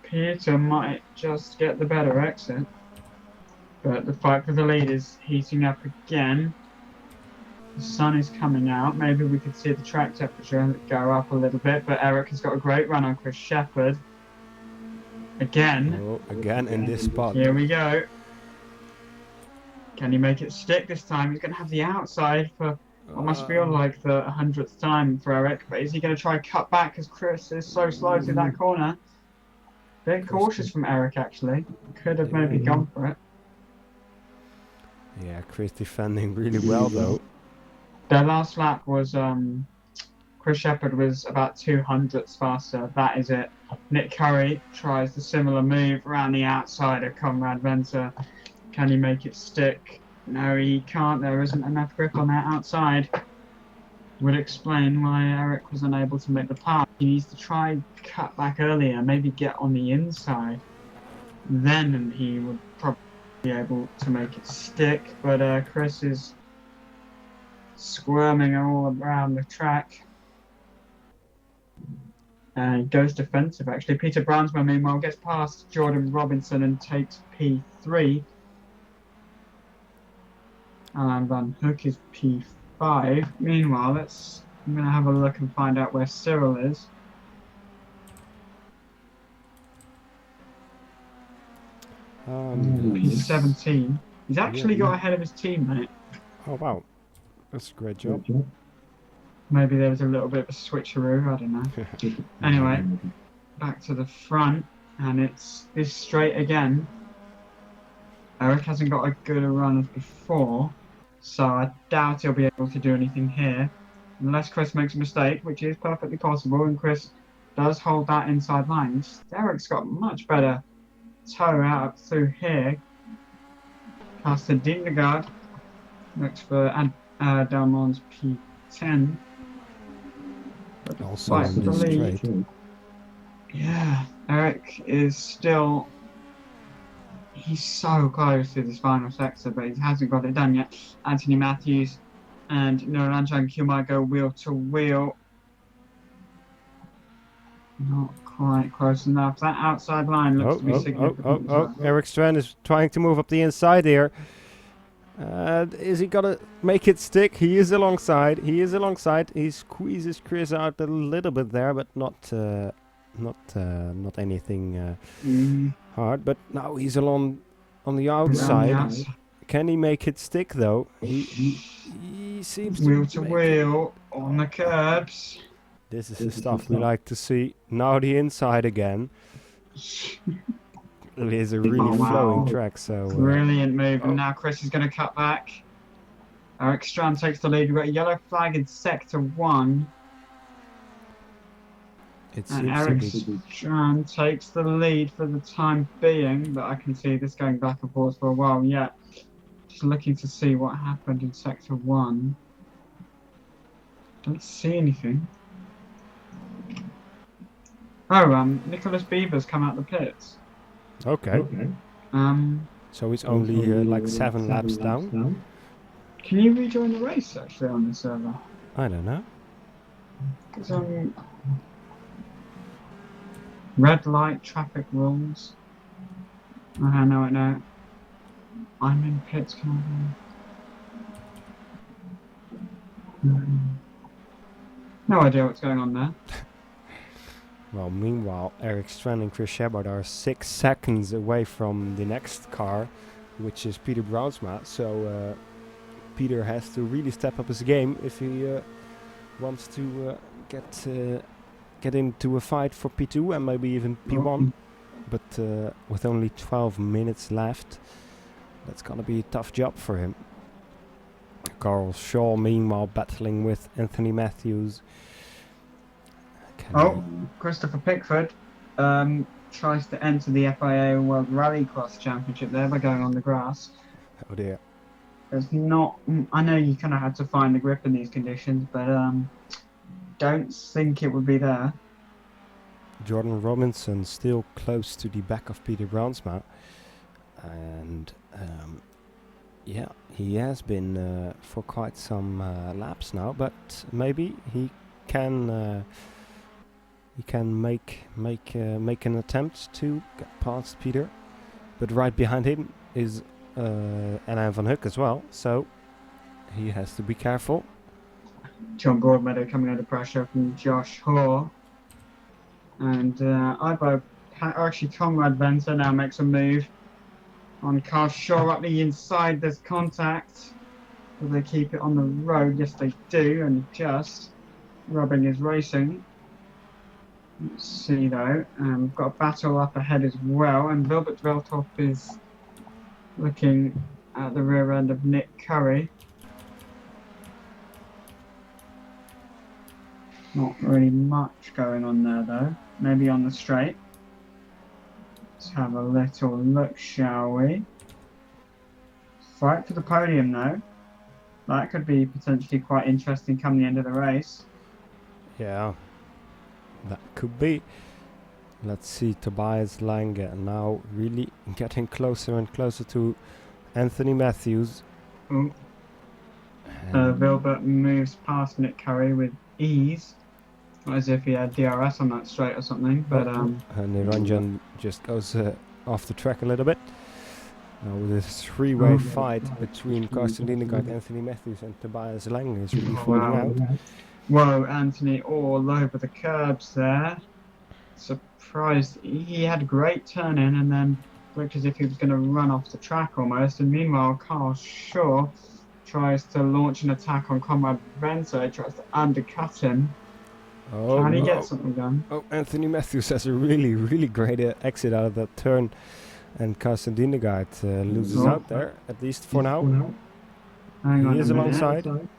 B: Peter might just get the better exit, but the fight for the lead is heating up again. The sun is coming out. Maybe we could see the track temperature go up a little bit, but Eric has got a great run on Chris Shepherd. Again.
A: Oh, again in this spot.
B: Here we go. Can he make it stick this time? He's going to have the outside for what must feel like the 100th time for Eric. But is he going to try and cut back because Chris is so slow through that corner? Bit cautious from Eric, actually. Could have maybe gone for it.
A: Yeah, Chris defending really well, though.
B: Their last lap was, Chris Shepherd was about 200ths faster. That is it. Nick Curry tries the similar move around the outside of Conrad Venter. Can he make it stick? No, he can't. There isn't enough grip on that outside. Would explain why Eric was unable to make the pass. He needs to try and cut back earlier, maybe get on the inside. Then he would probably be able to make it stick. But Chris is squirming all around the track. And he goes defensive, actually. Peter Brownsman, meanwhile, gets past Jordan Robinson and takes P3. Alan Van Hook is P5. Meanwhile, I'm going to have a look and find out where Cyril is. He's 17. He's actually got ahead of his teammate.
A: Oh, wow. That's a great job.
B: Maybe there was a little bit of a switcheroo, I don't know. Anyway, back to the front, and it's straight again. Eric hasn't got as good a run as before, so I doubt he'll be able to do anything here. Unless Chris makes a mistake, which is perfectly possible, and Chris does hold that inside line. Eric's got much better toe out through here. Past the Dindergaard. Looks for Dalmon's P10.
A: Also in this straight.
B: Yeah, Eric is still... He's so close to this final sector, but he hasn't got it done yet. Anthony Matthews and Noranjan Kumar go wheel to wheel. Not quite close enough. That outside line looks to be significant.
A: Eric Strand is trying to move up the inside here. Is he gonna make it stick? He is alongside. He squeezes Chris out a little bit there, but not anything hard. But now he's along on the outside. Can he make it stick though? He seems to
B: wheel to wheel on the curbs.
A: This is the stuff we like to see. Now the inside again. It is a really flowing track, so...
B: Brilliant move, and now Chris is going to cut back. Eric Strand takes the lead. We've got a yellow flag in Sector 1. And Eric Strand takes the lead for the time being, but I can see this going back and forth for a while yet. Just looking to see what happened in Sector 1. Don't see anything. Oh, Nicholas Beaver's come out the pits.
A: Okay. So he's only like 7 laps down.
B: Can you rejoin the race actually on the server?
A: I don't know.
B: It's red light traffic rules. I know. I'm in pits. No idea what's going on there.
A: Well, meanwhile, Eric Strand and Chris Shepherd are 6 seconds away from the next car, which is Peter Brownsma. So Peter has to really step up his game if he wants to get into a fight for P2 and maybe even P1. But with only 12 minutes left, that's gonna be a tough job for him. Carl Shaw, meanwhile, battling with Anthony Matthews.
B: Christopher Pickford tries to enter the FIA World Rallycross Championship there by going on the grass.
A: Oh dear.
B: There's not... I know you kind of had to find the grip in these conditions, but don't think it would be there.
A: Jordan Robinson still close to the back of Peter Brownsma. And yeah, he has been for quite some laps now, but maybe he can... He can make an attempt to get past Peter, but right behind him is Alain Van Hook as well. So he has to be careful.
B: John Broadmeadow coming under pressure from Josh Hoare. And actually Conrad Venter now makes a move on Carl Shaw up the inside. There's contact. Will they keep it on the road? Yes, they do. And just Rubbing is racing. Let's see though. We've got a battle up ahead as well. And Wilbert Veltop is looking at the rear end of Nick Curry. Not really much going on there though. Maybe on the straight. Let's have a little look, shall we? Fight for the podium though. That could be potentially quite interesting come the end of the race.
A: Yeah, that could be. Let's see, Tobias Lange now really getting closer and closer to Anthony Matthews.
B: Ooh. Wilbert moves past Nick Curry with ease. As if he had DRS on that straight or something, but
A: and Niranjan just goes off the track a little bit. Now with a three-way fight between Carsten Lindegaard, Anthony Matthews and Tobias Lange is really falling out.
B: Whoa, Anthony all over the curbs there. Surprised. He had a great turn in and then looked as if he was going to run off the track almost. And meanwhile, Carl Shaw tries to launch an attack on Conrad Venter. He tries to undercut him.
A: Oh,
B: Can he get something done?
A: Oh, Anthony Matthews has a really great exit out of that turn. And Carsten Lindegaard loses out there, at least for now.
B: Hang on
A: He is
B: a minute.
A: alongside.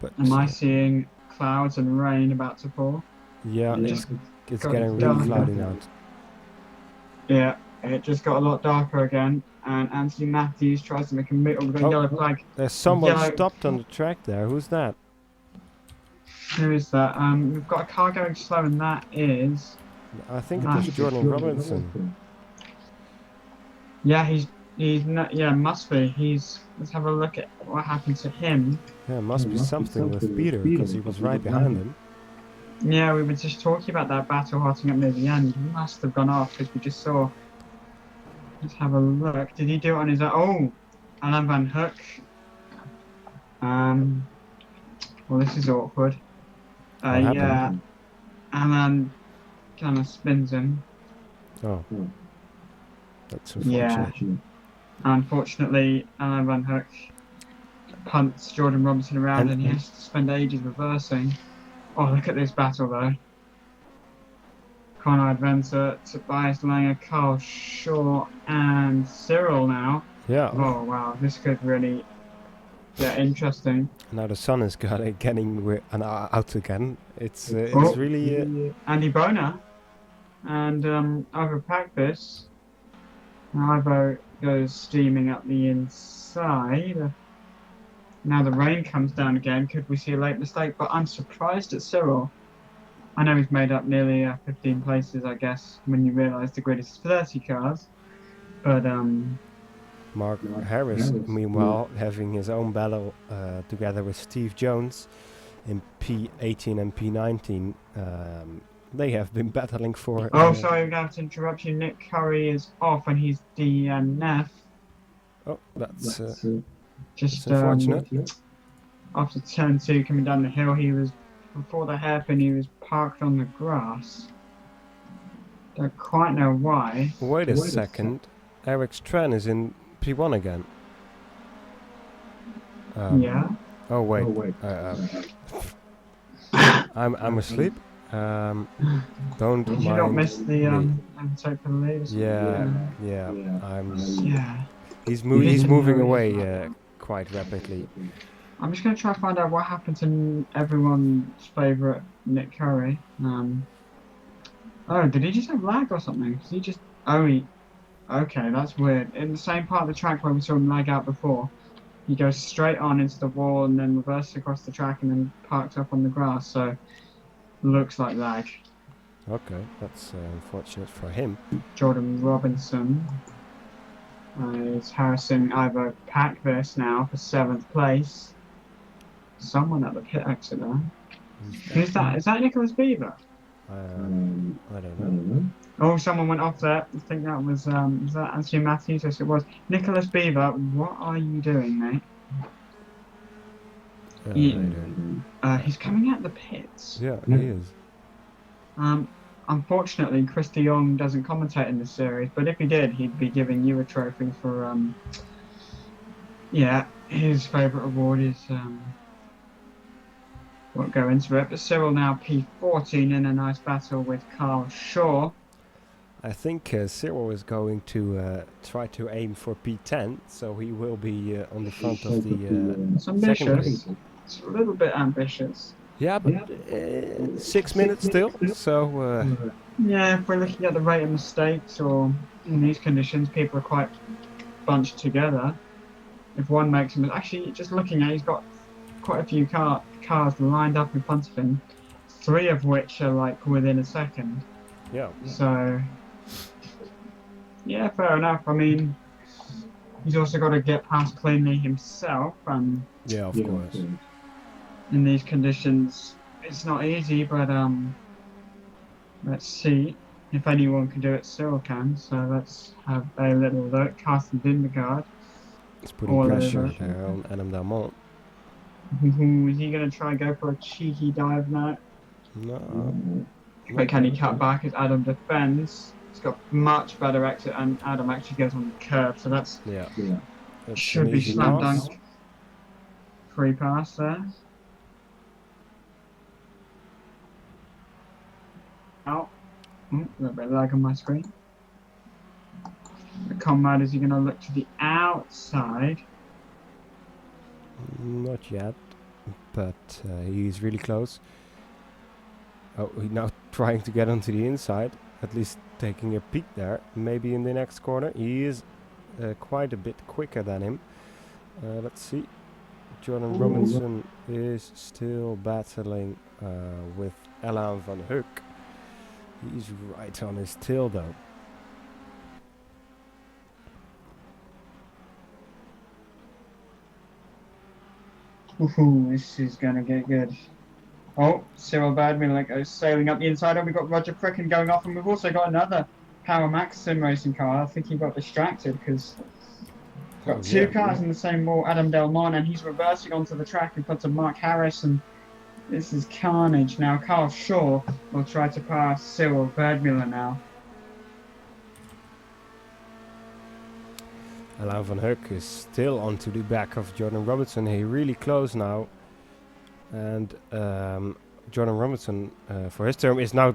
A: But
B: Am I seeing clouds and rain about to fall?
A: yeah,
B: Just
A: it's
B: got
A: getting
B: darker.
A: really cloudy now.
B: Yeah, it just got a lot darker again. And Anthony Matthews tries to make a move with a yellow flag.
A: There's someone
B: Yellow.
A: stopped on the track there. Who's that?
B: Who is that? We've got a car going slow, and that is.
A: I think it is Jordan Robinson.
B: Yeah, he's not. Yeah, must be. Let's have a look at what happened to him.
A: Yeah, must be something with Peter because he was right behind him.
B: Yeah, we were just talking about that battle hotting up near the end. He must have gone off because we just saw. Let's have a look. Did he do it on his own? Oh, Alan Van Hook. Well, this is awkward. Yeah, Alan kind of spins him.
A: Oh, that's unfortunate.
B: Yeah. Unfortunately, Alan Van Hook punts Jordan Robinson around and he has to spend ages reversing. Oh, look at this battle though. Conrad Venter, Tobias Lange, Carl Shaw and Cyril now.
A: Yeah.
B: Oh wow, this could really get interesting.
A: Now the sun is getting out again. It's really...
B: Andy Boner and Ivo Practice. Ivo goes steaming up the inside. Now the rain comes down again. Could we see a late mistake? But I'm surprised at Cyril. I know he's made up nearly 15 places, I guess, when you realise the grid is 30 cars. But
A: Mark Harris, meanwhile, having his own battle together with Steve Jones in P18 and P19. They have been battling for...
B: sorry, I'm going to have to interrupt you. Nick Curry is off and he's DNF.
A: Oh, that's
B: just
A: unfortunate.
B: After turn 2 coming down the hill, he was, before the hairpin, he was parked on the grass. Don't quite know why.
A: Wait a second. Eric Stran is in P1 again.
B: Yeah.
A: Oh wait. I'm asleep. Don't
B: Did you not miss the overtake for the lead?
A: Yeah. He's moving away quite rapidly.
B: I'm just going to try to find out what happened to everyone's favourite Nick Curry. Oh, did he just have lag or something? Did he just... Okay, that's weird. In the same part of the track where we saw him lag out before, he goes straight on into the wall and then reverses across the track and then parked up on the grass, so looks like lag.
A: Okay, that's unfortunate for him.
B: Jordan Robinson is harassing Ivo Packvis now for 7th place. Someone at the pit exit there. Who's that? Is that Nicholas Beaver?
A: I don't know.
B: Oh, someone went off there. I think that was that Anthony Matthews? Yes, it was. Nicholas Beaver, what are you doing, mate? He's coming out the pits.
A: Yeah, he is.
B: Unfortunately, Chris de Jong doesn't commentate in this series, but if he did, he'd be giving you a trophy for, yeah, his favourite award is, won't go into it, but Cyril now P14 in a nice battle with Carl Shaw.
A: I think Cyril is going to try to aim for P10, so he will be on the front of the
B: It's
A: second
B: ambitious.
A: race.
B: It's a little bit ambitious.
A: Yeah, but 6 minutes still, so...
B: Yeah, if we're looking at the rate of mistakes, or in these conditions, people are quite bunched together. If one makes a mistake, actually, just looking at, he's got quite a few cars lined up in front of him, 3 of which are like within a second.
A: Yeah.
B: So, yeah, fair enough. I mean, he's also got to get past cleanly himself, and
A: Yeah, of course.
B: in these conditions, it's not easy, but let's see if anyone can do it. Cyril can, so let's have a little look. Carsten Dindergaard.
A: It's putting pressure there on Adam Dalmont.
B: Is he going to try and go for a cheeky dive now?
A: No.
B: But can he cut back as Adam defends? He's got much better exit, and Adam actually goes on the curve, so that's should be slam dunk. Free pass there. Out. A little bit of lag on my screen. The Conrad, is he going to look to the outside?
A: Not yet, but he's really close. Oh, he's now trying to get onto the inside, at least taking a peek there. Maybe in the next corner. He is quite a bit quicker than him. Let's see. Jordan Robinson is still battling with Alain van Hoek. He's right on his tail though.
B: Ooh, this is going to get good. Oh, Cyril Badmiller goes sailing up the inside. And we've got Roger Frickin going off, and we've also got another Power Max sim racing car. I think he got distracted because got two cars in the same wall. Adam Delmont, and he's reversing onto the track in front of Mark Harris, and this is carnage. Now Carl Shaw will try to pass Cyril Badmiller now.
A: Alain van Hoek is still onto the back of Jordan Robinson. He really close now. And Jordan Robinson, for his term, is now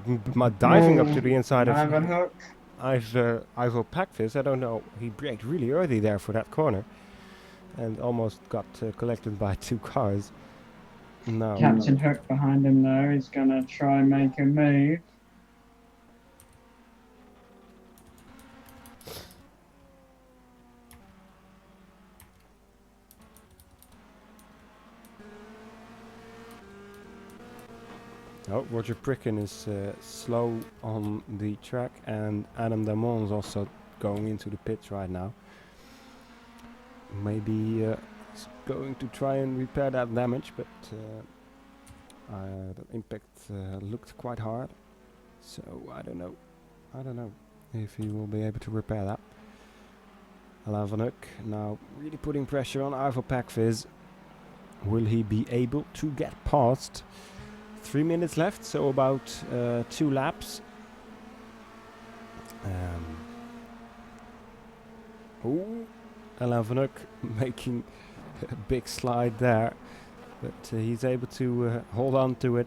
A: diving up to the inside of Ivo Packvis. I don't know. He braked really early there for that corner. And almost got collected by 2 cars. No.
B: Captain Hook behind him though is going to try and make a move.
A: Oh, Roger Pricken is slow on the track, and Adam Damon is also going into the pits right now. Maybe he's going to try and repair that damage, but that impact looked quite hard. So I don't know. I don't know if he will be able to repair that. Alain van Hoek now really putting pressure on Ivo Packvis. Will he be able to get past? 3 minutes left, so about 2 laps. Alain van Hoek making a big slide there, but he's able to hold on to it.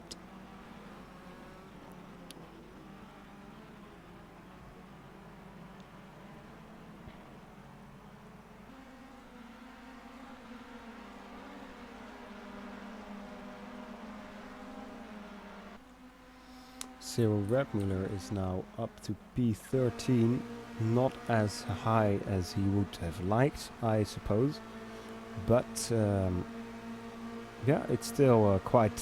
A: Cyril Redmuller is now up to P13, not as high as he would have liked, I suppose, but yeah, it's still quite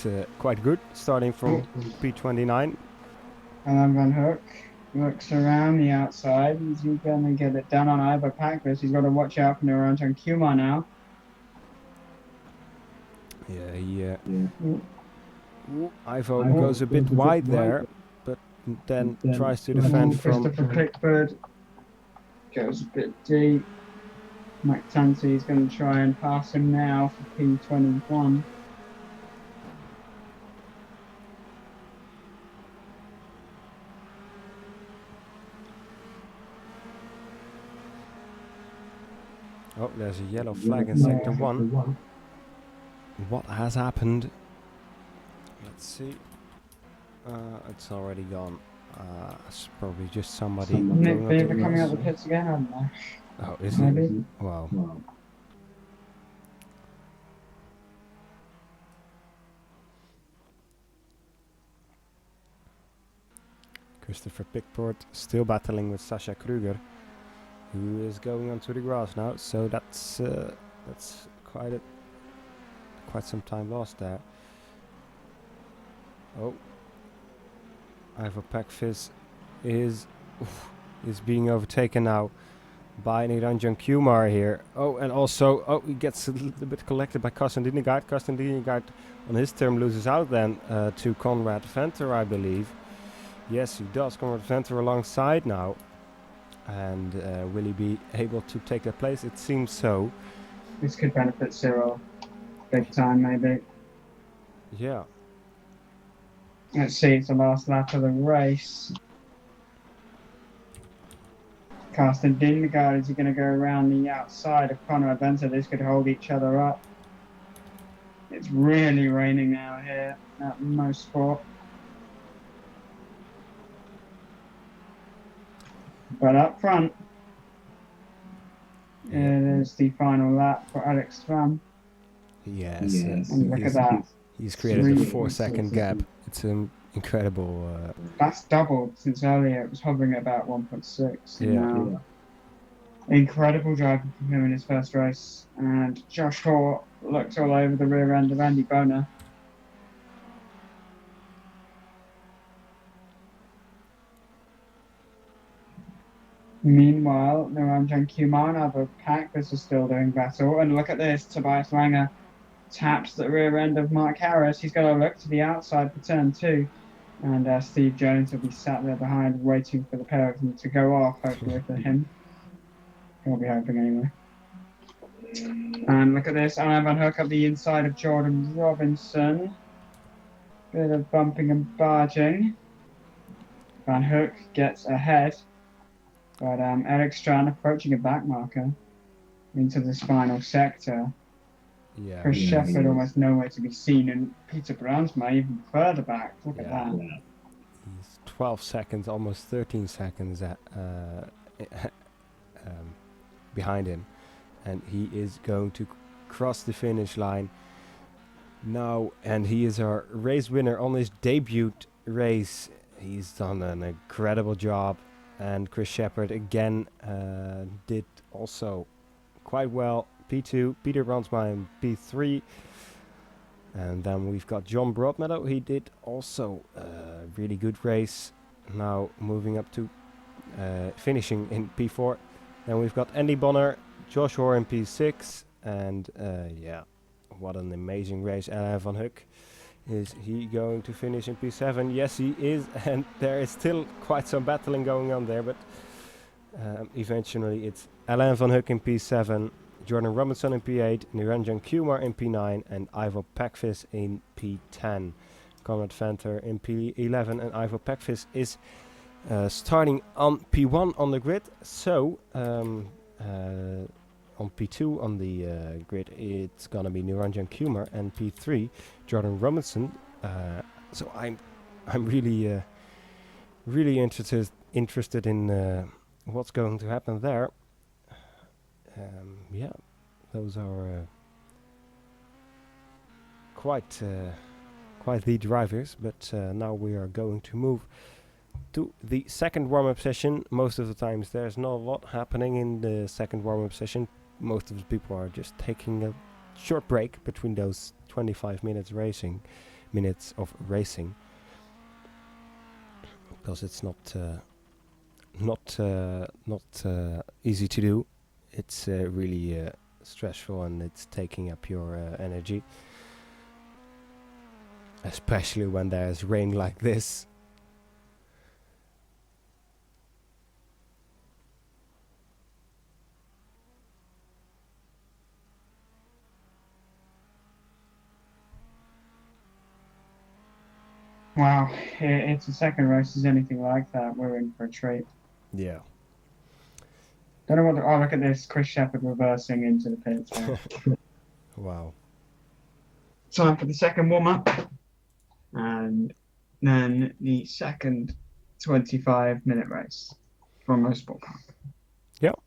A: good, starting from P29.
B: And Van Hook looks around the outside. Is he going to get it done on Ivo Packvis? He's got to watch out for Naranjo Kumar now.
A: Yeah, Ivo goes a bit wide there, but then tries to defend from...
B: Christopher Pickford goes a bit deep. Mike Tanti is going to try and pass him now for P21.
A: Oh, there's a yellow flag in sector 1. What has happened? Let's see. It's already gone. It's probably just somebody
B: Nick
A: going up
B: Beaver
A: the
B: coming out
A: grass.
B: the pits again, I don't know.
A: Oh, is he?
B: Maybe.
A: Wow. Christopher Pickport still battling with Sasha Kruger, who is going onto the grass now. So that's quite some time lost there. Oh, Ivo Pekfis is being overtaken now by Niranjan Kumar here. Oh, and also, he gets a little bit collected by Carsten Dinnegaard. Carsten Dinnegaard on his term loses out then to Conrad Venter, I believe. Yes, he does. Conrad Venter alongside now. And will he be able to take that place? It seems so.
B: This could benefit Cyril big time, maybe.
A: Yeah.
B: Let's see, it's the last lap of the race. Carsten Dindegaard, is he going to go around the outside of Conrad Venter? This could hold each other up. It's really raining out here at Mosport. But up front, it is the final lap for Alex Stram.
A: Yes.
B: And look at that.
A: He's created a 4-second gap. It's incredible.
B: That's doubled since earlier. It was hovering at about 1.6.
A: Yeah.
B: Incredible driving from him in his first race. And Josh Hoare looks all over the rear end of Andy Boner. Meanwhile, Niranjan Kumar and Ivo Pekfis are still doing battle. And look at this, Tobias Langer taps the rear end of Mark Harris. He's got to look to the outside for turn 2. And Steve Jones will be sat there behind waiting for the pair of them to go off, hopefully for him. He'll be hoping anyway. And look at this, Alain Van Hook up the inside of Jordan Robinson. Bit of bumping and barging. Van Hook gets ahead. But Eric Strand approaching a back marker into this final sector.
A: Yeah.
B: Chris Shepard almost nowhere to be seen, and Peter Brandsma even further back. Look at that.
A: He's 12 seconds, almost 13 seconds behind him. And he is going to cross the finish line now. And he is our race winner on his debut race. He's done an incredible job. And Chris Shepard again did also quite well. P2, Peter Brandsma in P3. And then we've got John Broadmeadow. He did also a really good race. Now moving up to finishing in P4. Then we've got Andy Bonner, Josh Hoare in P6. And yeah, what an amazing race. Alain Van Hook. Is he going to finish in P7? Yes, he is. And there is still quite some battling going on there. But eventually it's Alain Van Hook in P7. Jordan Robinson in P8, Niranjan Kumar in P9, and Ivo Pekfis in P10. Conrad Venter in P11, and Ivo Pekfis is starting on P1 on the grid. So on P2 on the grid, it's gonna be Niranjan Kumar, and P3 Jordan Robinson. So I'm really interested in what's going to happen there. Yeah, those are quite the drivers, but now we are going to move to the second warm-up session. Most of the times there's not a lot happening in the second warm-up session. Most of the people are just taking a short break between those 25 minutes of racing, because it's not easy to do. It's really stressful, and it's taking up your energy, especially when there's rain like this.
B: Wow, it's the second race is anything like that. We're in for a treat.
A: Yeah.
B: Don't know what. Oh, look at this. Chris Shepherd reversing into the pits.
A: Wow.
B: Time for the second warm up, and then the second 25-minute race from Mosport Park.
A: Yep.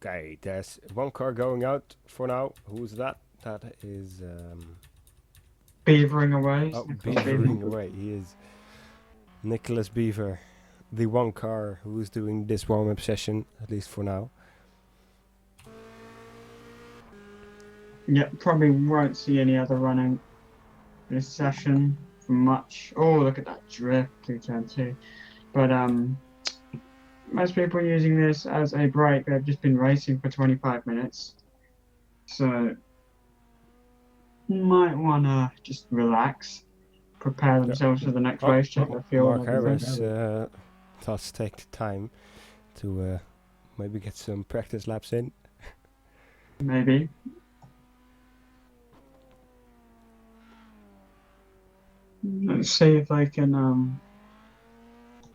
A: Okay, there's one car going out for now. Who's that? That is
B: Beavering away.
A: beavering away. He is Nicholas Beaver, the one car who is doing this warm-up session, at least for now.
B: Yeah, probably won't see any other running this session for much. Oh, look at that drift through turn 2. But most people are using this as a break. They've just been racing for 25 minutes. So might want to just relax, prepare themselves for the next race, check their fuel.
A: Mark Harris does take the time to maybe get some practice laps in.
B: Maybe. Let's see if they can.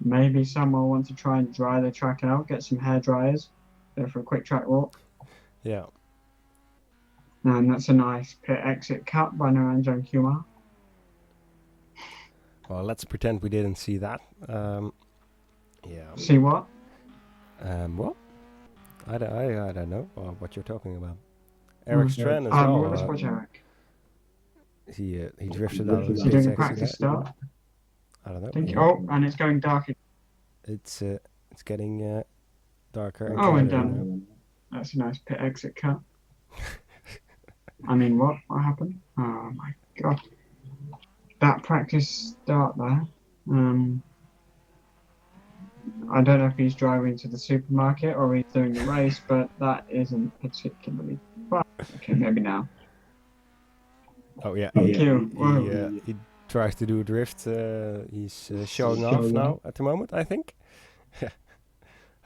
B: Maybe someone wants to try and dry the track out, get some hair dryers, go for a quick track walk.
A: Yeah.
B: And that's a nice pit exit cut by Naranjo and Kumar.
A: Well, let's pretend we didn't see that. Yeah.
B: See what?
A: What? I don't know what you're talking about. Eric Strand as well.
B: Let's watch Eric.
A: He drifted out of the
B: Is he
A: pits
B: doing a practice start?
A: I don't know.
B: Oh, and it's going dark.
A: It's getting darker. And
B: Oh, and
A: cloudier now.
B: that's a nice pit exit cut. I mean, what happened? Oh my god. That practice start there. I don't know if he's driving to the supermarket or he's doing the race, but that isn't particularly fun. Okay, maybe now.
A: Oh yeah.
B: He
A: tries to do a drift. He's showing off now at the moment, I think. I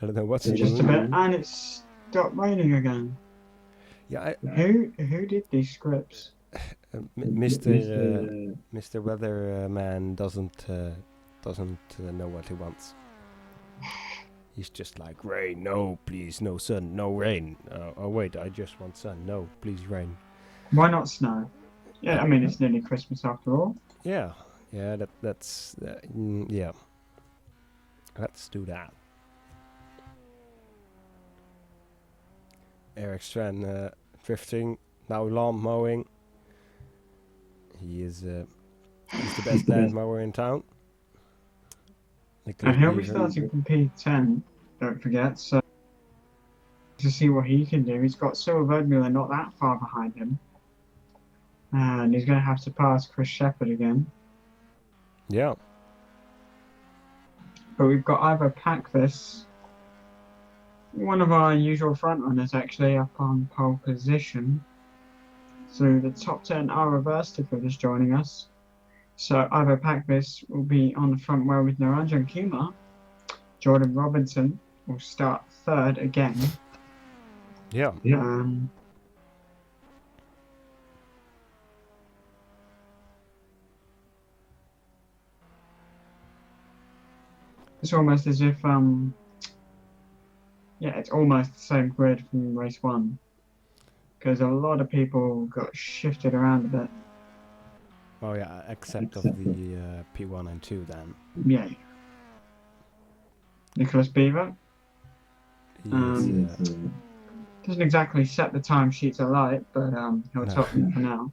A: don't know what's he
B: just
A: doing.
B: a bit, and it's stopped raining again.
A: Yeah.
B: Who did these scripts?
A: Mr. Weatherman doesn't know what he wants. He's just like, rain, no, please, no sun, no rain. Oh wait, I just want sun. No, please rain.
B: Why not snow? Yeah, I mean it's nearly Christmas after all.
A: Yeah, that's yeah. Let's do that. Eric Strand drifting, now lawn mowing. He's the best land mower in town.
B: And he'll be starting from P10, don't forget, so to see what he can do. He's got Cyril Verdmuller not that far behind him. And he's going to have to pass Chris Shepherd again.
A: Yeah.
B: But we've got Ivo Pakvis, one of our usual frontrunners actually, up on pole position. So the top 10 are reversed if they're just joining us. So Ivo Pakvis will be on the front row with Naranjo and Kumar. Jordan Robinson will start third again.
A: Yeah.
B: It's almost as if, it's almost the same grid from race 1. Because a lot of people got shifted around a bit.
A: Oh yeah, except of the P1 and 2 then.
B: Yeah. Nicholas Beaver.
A: Doesn't
B: exactly set the timesheets alight, but he'll top them for now.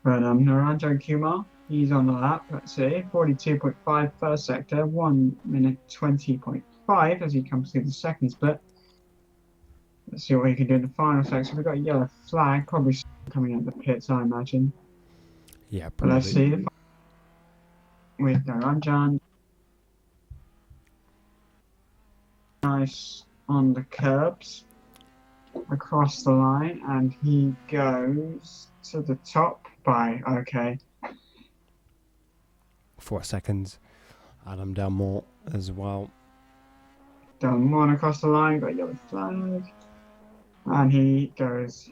B: But Naranjo and Kumar, he's on the lap, let's see, 42.5 first sector, 1 minute 20.5 as he comes through the second split. Let's see what he can do in the final section. We've got a yellow flag, probably coming out the pits, I imagine.
A: Yeah,
B: probably. But let's see the with Naranjan. Nice on the curbs, across the line, and he goes to the top by,
A: 4 seconds. Adam Delmont as well.
B: Done one across the line, got a yellow flag. And he goes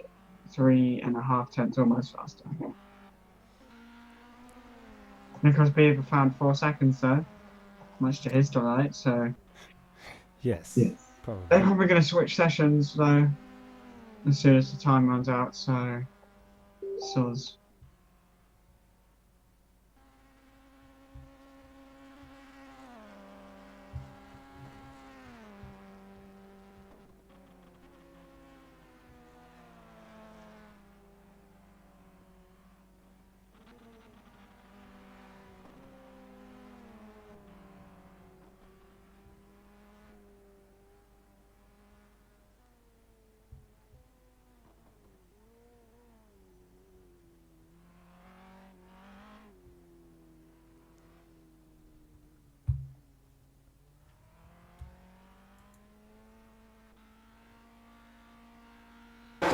B: 3.5 tenths almost faster. Nicholas Beaver found 4 seconds though, much to his delight, so
A: Yes. Probably.
B: they're probably going to switch sessions though as soon as the time runs out, so soz.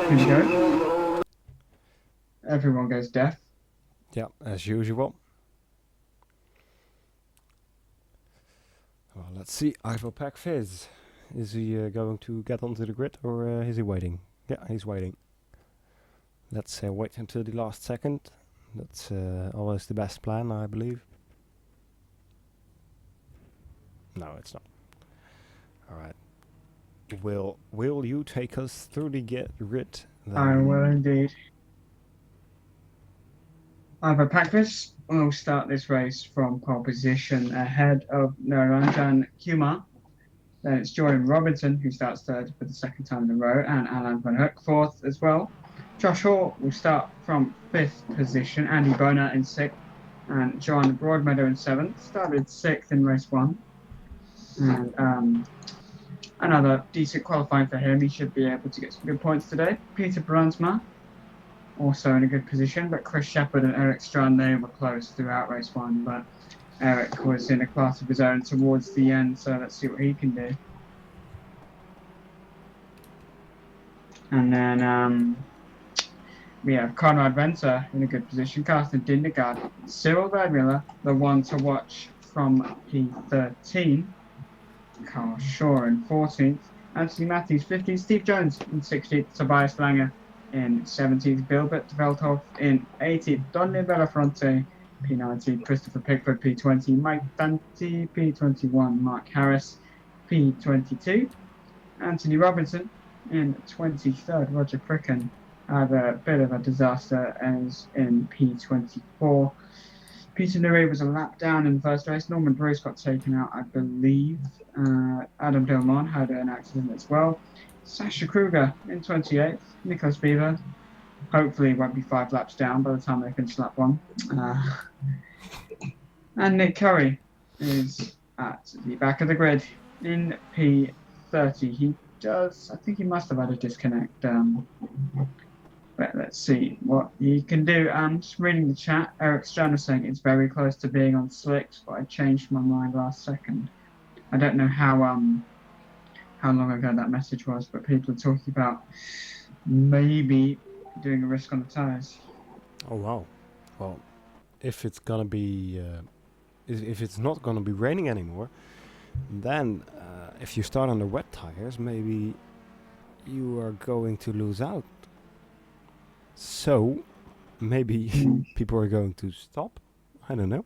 B: Here we go. Everyone goes deaf.
A: Yeah, as usual. Well, let's see. Ivo Pack Fizz. Is he going to get onto the grid or is he waiting? Yeah, he's waiting. Let's wait until the last second. That's always the best plan, I believe. No, it's not. Alright. Will you take us through the grid?
B: I will indeed. Ivo Packvis will start this race from pole position ahead of Naranjan Kumar. Then it's Jordan Robinson who starts third for the second time in a row, and Alan Van Hook fourth as well. Josh Hall will start from 5th position, Andy Boner in 6th, and John Broadmeadow in 7th. Started 6th in race 1. And another decent qualifying for him. He should be able to get some good points today. Peter Brunsma also in a good position, but Chris Shepherd and Eric Strand, they were close throughout race 1, but Eric was in a class of his own towards the end, so let's see what he can do. And then we have Conrad Venter in a good position, Carsten Dindergaard, Cyril Verdmüller, the one to watch from P13, Carl Shaw in 14th, Anthony Matthews 15th, Steve Jones in 16th, Tobias Langer in 17th, Gilbert Veldhoff in 18th, Don Bellafronte P19, Christopher Pickford P20, Mike Dante P21, Mark Harris P22, Anthony Robinson in 23rd, Roger Pricken had a bit of a disaster as in P24. Peter Nuri was a lap down in the first race. Norman Bruce got taken out, I believe. Adam Delmont had an accident as well. Sasha Kruger in 28th. Nicholas Beaver hopefully won't be 5 laps down by the time they finish lap 1. And Nick Curry is at the back of the grid in P30. I think he must have had a disconnect. But let's see what he can do. Just reading the chat, Eric Strand was saying it's very close to being on slicks, but I changed my mind last second. I don't know how long ago that message was, but people are talking about maybe doing a risk on the tyres.
A: Oh wow. Well, if it's gonna be if it's not gonna be raining anymore, then if you start on the wet tires, maybe you are going to lose out. So maybe people are going to stop, I don't know,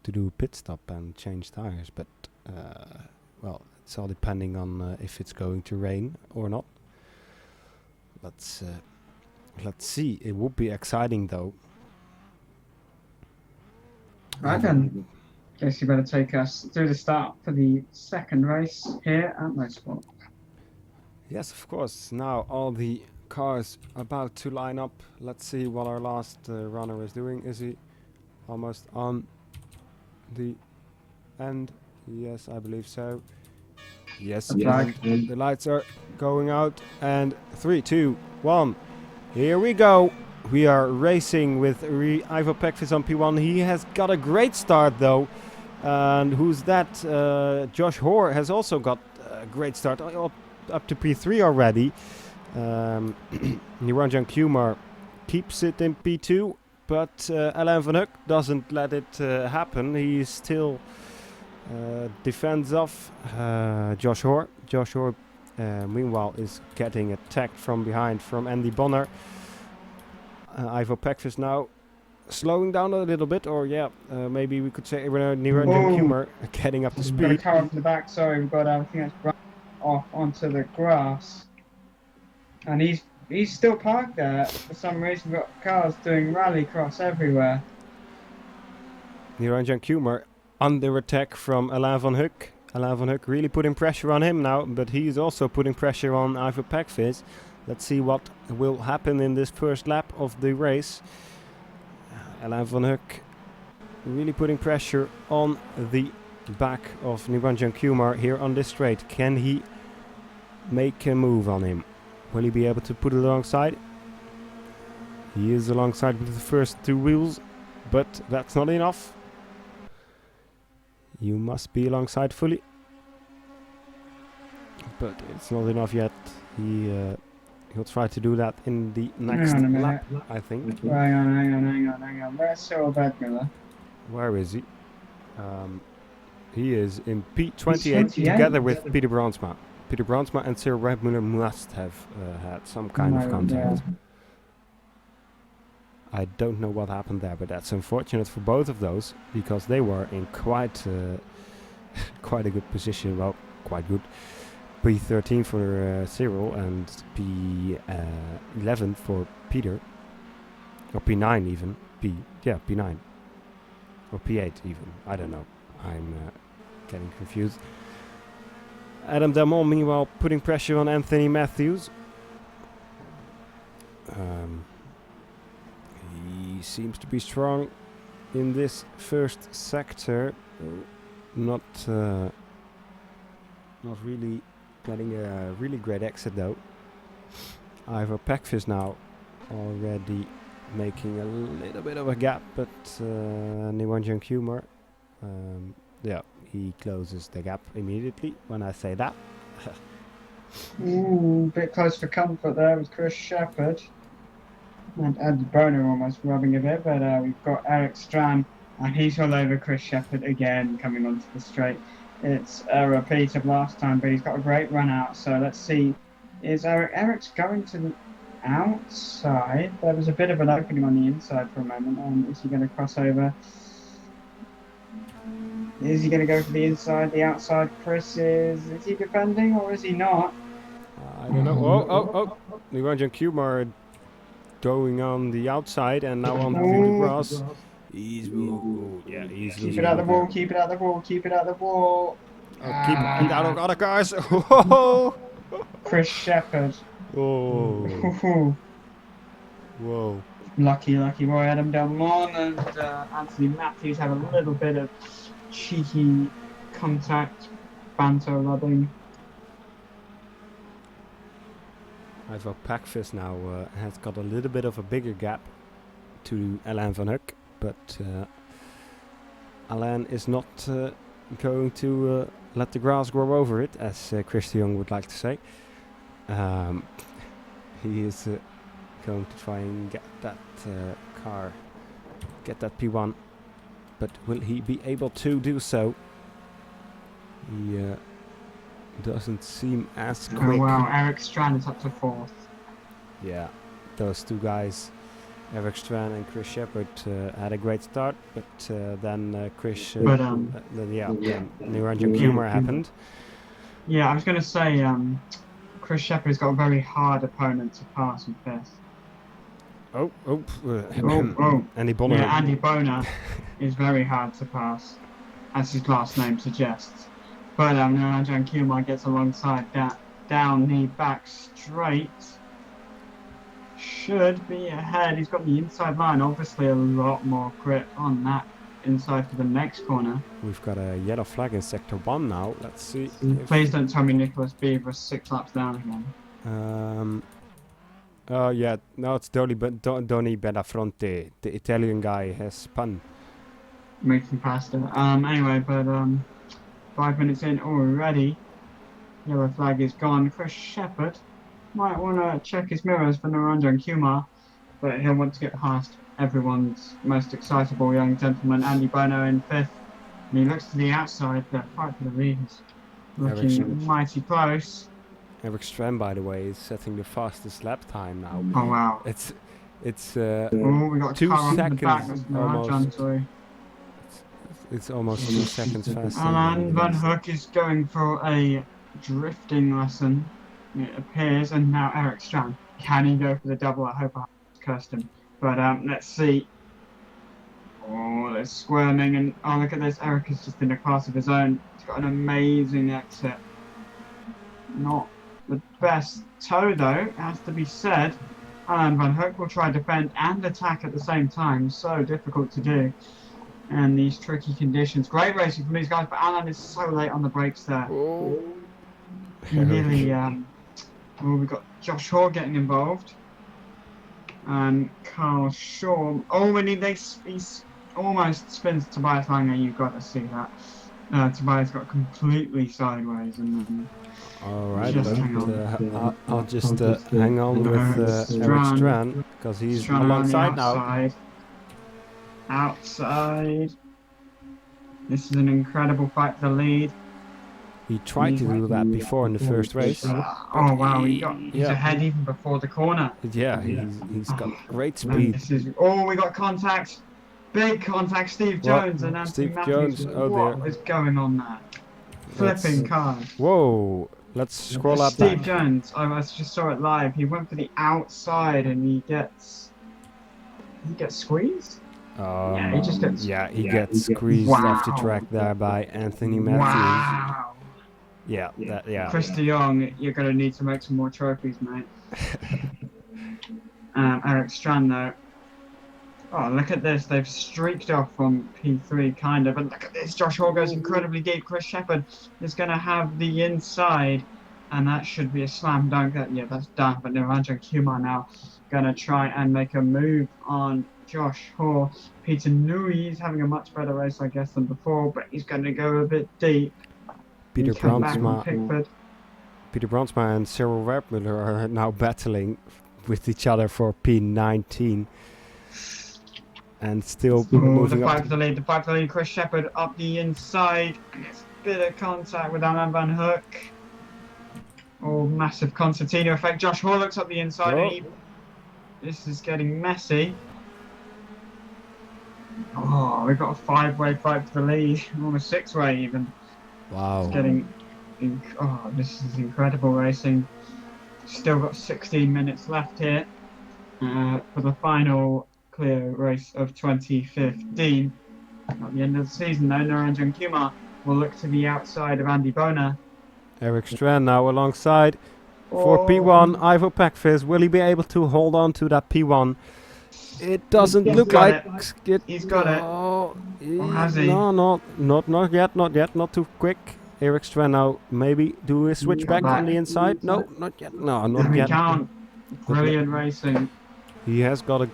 A: to do a pit stop and change tires, but well, it's all depending on if it's going to rain or not. Let's see. It would be exciting though.
B: Right then, guess you better take us through the start for the second race here at Mosport.
A: Yes, of course. Now all the cars about to line up. Let's see what our last runner is doing. Is he almost on the end? Yes, I believe so. Yes, the lights are going out, and 3, 2, 1. Here we go. We are racing with Ivo Pekvis on P1. He has got a great start though. And who's that? Josh Hoare has also got a great start, up to P3 already. Niranjan Kumar keeps it in P2, but Alain Van Hoek doesn't let it happen. He's still Defense off Josh Hoare. Josh Hoare, meanwhile, is getting attacked from behind from Andy Bonner. Ivo Pekvis now slowing down a little bit, or maybe we could say Niranjan Kumar getting up to
B: Got a
A: speed.
B: car off the back, sorry, we've got everything that's run off onto the grass. And he's still parked there. For some reason, we've got cars doing rallycross everywhere.
A: Niranjan Kumar under attack from Alain van Hoek. Alain van Hoek really putting pressure on him now, but he is also putting pressure on Ivo Pekvis. Let's see what will happen in this first lap of the race. Alain van Hoek really putting pressure on the back of Niranjan Kumar here on this straight. Can he make a move on him? Will he be able to put it alongside? He is alongside with the first two wheels, but that's not enough. You must be alongside fully. But it's not enough yet. He'll try to do that in the next lap, I think.
B: Hang on. Where's Cyril Bedmiller?
A: Where is he? He is in P28 together with Peter Brandsma. Peter Brandsma and Cyril Bedmiller must have had some kind of contact. I don't know what happened there, but that's unfortunate for both of those because they were in quite a good position. Well, quite good. P13 for Cyril and P11 for Peter, or P9 even. P9 or P8 even. I don't know. I'm getting confused. Adam Delmont, meanwhile, putting pressure on Anthony Matthews. He seems to be strong in this first sector. Not really getting a really great exit though. Ivo Pekvis now already making a little bit of a gap, but Niranjan Kumar, he closes the gap immediately when I say that.
B: Ooh, bit close for comfort there with Chris Shepherd. And Andy Boner almost rubbing a bit, but we've got Eric Strand, and he's all over Chris Shepherd again coming onto the straight. It's a repeat of last time, but he's got a great run out, so let's see. Is Eric's going to the outside? There was a bit of an opening on the inside for a moment, is he going to cross over? Is he going to go for the inside, the outside? Chris is he defending or is he not?
A: I don't know. Oh. Niranjan Kumar going on the outside and now on the grass. He's
B: keep it out the wall, keep it out the wall, keep it out the wall.
A: Keep it out of other cars.
B: Chris Shepherd.
A: Oh. Whoa.
B: Lucky boy. Adam Delmont and Anthony Matthews have a little bit of cheeky contact, banter rubbing.
A: Ivo Pekvis now has got a little bit of a bigger gap to Alain van Hoek, but Alain is not going to let the grass grow over it, as Chris de Jong would like to say. He is going to try and get that car, get that P1, but will he be able to do so? He doesn't seem as quick.
B: Oh wow, Eric Strand is up to 4th.
A: Yeah, those two guys, Eric Strand and Chris Shepherd, had a great start, but then Niranjan Kumar happened.
B: Yeah, I was going to say Chris Shepherd's got a very hard opponent to pass in 5th.
A: Andy Bonner.
B: Yeah, Andy Boner is very hard to pass, as his last name suggests. But Niranjan Kumar gets alongside that down knee back straight. Should be ahead. He's got the inside line. Obviously a lot more grip on that inside for the next corner.
A: We've got a yellow flag in sector 1 now. Let's see.
B: Please don't tell me Nicholas Beaver is 6 laps down again.
A: No, it's Doni Benafronte. The Italian guy has spun.
B: Making faster. Anyway, but 5 minutes in already. Yellow flag is gone. Chris Shepherd might want to check his mirrors for Niranjan Kumar, but he'll want to get past everyone's most excitable young gentleman, Andy Bono, in 5th. And he looks to the outside. The fight for the lead is looking
A: Ericsson.
B: mighty close.
A: Eric Stram, by the way, is setting the fastest lap time now.
B: Oh wow.
A: It's
B: Oh, we got a
A: 2
B: car off in the back.
A: seconds
B: That's Mirage
A: almost.
B: onto.
A: It's almost 2 seconds faster.
B: Alain Van Hook is going for a drifting lesson, it appears, and now Eric Strand. Can he go for the double? I hope I cursed him. But let's see. Oh, there's squirming, and oh, look at this. Eric is just in a class of his own. He's got an amazing exit. Not the best toe, though, it has to be said. Alain Van Hook will try defend and attack at the same time. So difficult to do. And these tricky conditions. Great racing from these guys, but Alan is so late on the brakes there.
A: Oh.
B: He really, we've got Josh Hoare getting involved. And Carl Shaw. Oh, and he almost spins Tobias Langer. You've got to see that. Tobias got completely sideways. And
A: Alright,
B: just
A: but
B: hang on.
A: I'll just hang on with Eric Strand, because he's
B: Strand
A: alongside now.
B: Outside. This is an incredible fight for the lead.
A: He tried to do that before in the first race.
B: Oh wow, he's ahead even before the corner.
A: Yeah, he's got great speed.
B: We got contact. Big contact. Steve Jones and Anthony
A: Steve
B: Matthews.
A: Jones,
B: What is going on there? Flipping cars.
A: Whoa, let's scroll up
B: Steve Jones, I just saw it live. He went for the outside and he gets squeezed? Yeah, he just
A: gets squeezed off the track there by Anthony Matthews.
B: Wow.
A: Yeah.
B: Chris de Jong, you're going to need to make some more trophies, mate. Eric Strand, though. Oh, look at this. They've streaked off from P3, kind of. And look at this. Josh Hoare goes incredibly deep. Chris Shepherd is going to have the inside. And that should be a slam dunk. That's done. But Naranja Kumar now going to try and make a move on Josh Hoare. Peter Nui is having a much better race, I guess, than before. But he's going to go a bit deep.
A: Peter Brandsma and Cyril Wertmuller are now battling with each other for P19. And still moving
B: the
A: up.
B: fight for the lead. Chris Shepherd up the inside. And it's a bit of contact with Alain Van Hook. Oh, massive concertina effect. Josh Hoare looks up the inside. And this is getting messy. Oh, we've got a 5-way fight for the lead. Almost 6-way even.
A: Wow.
B: It's getting... this is incredible racing. Still got 16 minutes left here for the final clear race of 2015. At the end of the season, though, Naranjan Kumar will look to the outside of Andy Boner.
A: Eric Strand now alongside for P1. Ivo Packfizz, will he be able to hold on to that P1? It doesn't look like it.
B: He's got it.
A: Or
B: has he?
A: No, not yet, not too quick. Eric Strand now maybe do a switch back on the inside. No, not yet. No, not yet.
B: He can't. Brilliant racing.
A: He has got a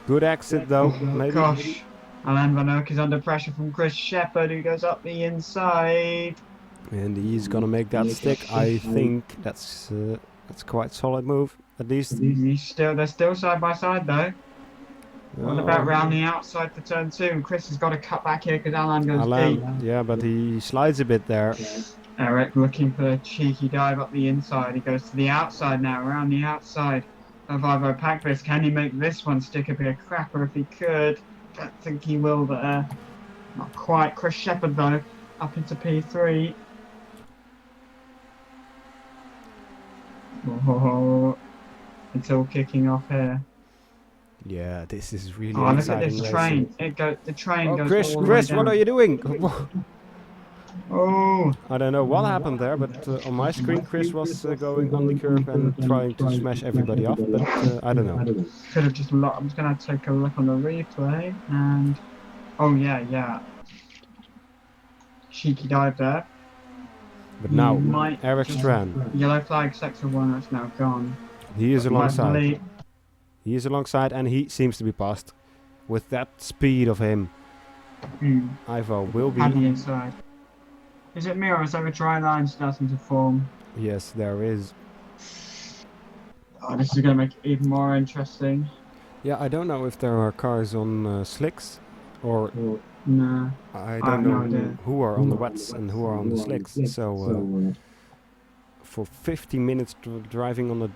A: good exit though. Maybe.
B: Gosh. Alain Van Hook is under pressure from Chris Shepherd, who goes up the inside.
A: And he's gonna make that stick. I think that's quite solid move. At least.
B: They're still side by side though. What about round the outside for turn 2? Chris has got to cut back here because Alain goes deep.
A: Yeah, but he slides a bit there.
B: Eric looking for a cheeky dive up the inside. He goes to the outside now, around the outside of Ivo Packfizz. Can he make this one stick a bit of crapper if he could? Don't think he will there. Not quite. Chris Shepherd though, up into P3. Oh, it's all kicking off here.
A: Yeah, this is really
B: exciting.
A: Look
B: at this train. The train goes
A: Chris,
B: all the way down.
A: what are you doing?
B: Oh!
A: I don't know what happened there, but on my screen Chris was going on the curb and trying to smash everybody off, but I don't know.
B: Could have just locked. I'm just going to take a look on the replay, and... Oh, yeah. Cheeky dive there.
A: But now, Eric Strand.
B: Yellow flag, sector 1, that's now gone.
A: He is alongside. He is alongside and he seems to be past. With that speed of him, Ivo will be...
B: At the inside. Is it me or is there a dry line starting to form?
A: Yes, there is.
B: Oh, this is going to make it even more interesting.
A: Yeah, I don't know if there are cars on slicks or
B: No,
A: I
B: I
A: don't
B: have no
A: know
B: idea.
A: who are on the wets and who are on the slicks. So for 50 minutes driving on a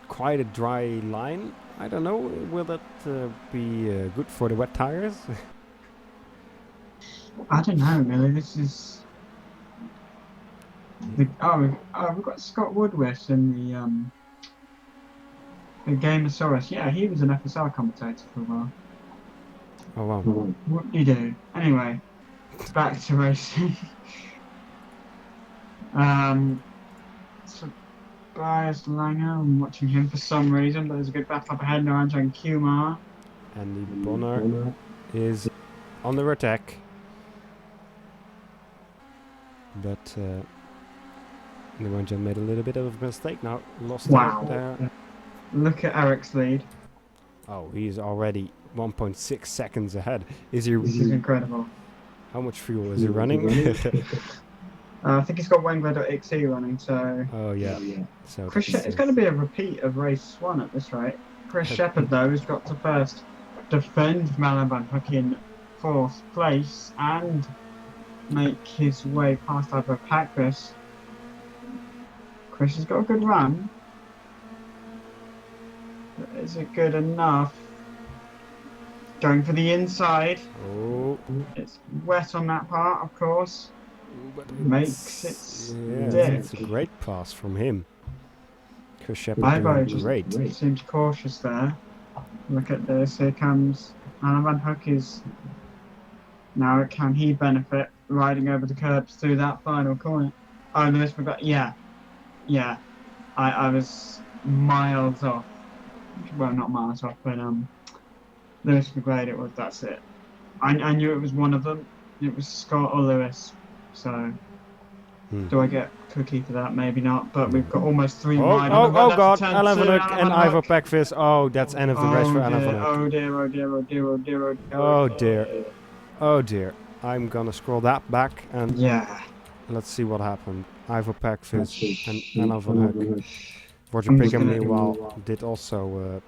A: quite a dry line, I don't know. Will that be good for the wet tires?
B: I don't know, really. This is we've got Scott Woodward in the Gameosaurus. Yeah, he was an FSR commentator for a while.
A: Oh wow.
B: What do you do? Anyway, back to racing. Tobias Langer, I'm watching him for some reason, but there's a good battle up ahead. Naranja and Kumar.
A: Andy Bonner is under attack. But Naranja made a little bit of a mistake now. Lost out there.
B: Look at Eric's lead.
A: Oh, he's already 1.6 seconds ahead. Is he?
B: This is incredible.
A: How much fuel is he running?
B: I think he's got Wengler.xe running, so...
A: Oh, yeah. So
B: it's going to be a repeat of race 1 at this rate. Chris Shepherd, though, has got to first defend Malin van Hoek in 4th place and make his way past Ivo Packvis. Chris has got a good run. But is it good enough? Going for the inside.
A: Oh.
B: It's wet on that part, of course. Makes it stick.
A: It's a great pass from him. Chris Shepherd
B: Ivo
A: doing great.
B: just seems cautious there. Look at this. Here comes Alan Van Hoek. Now can he benefit riding over the curbs through that final corner? Oh, Lewis McGregor. Yeah. I was miles off. Well, not miles off, but Lewis McGregor. That's it. I knew it was one of them. It was Scott or Lewis. So, do I get cookie for that? Maybe not, but we've got almost 3 wide.
A: Oh God, Alan Van Hoek and Ivo Packvis. Oh, that's end of the race for Alan Van Hoek. Oh dear. I'm gonna scroll that back and let's see what happened. Ivo Packvis and Alan Van Hoek. Roger Pigham, meanwhile, did also...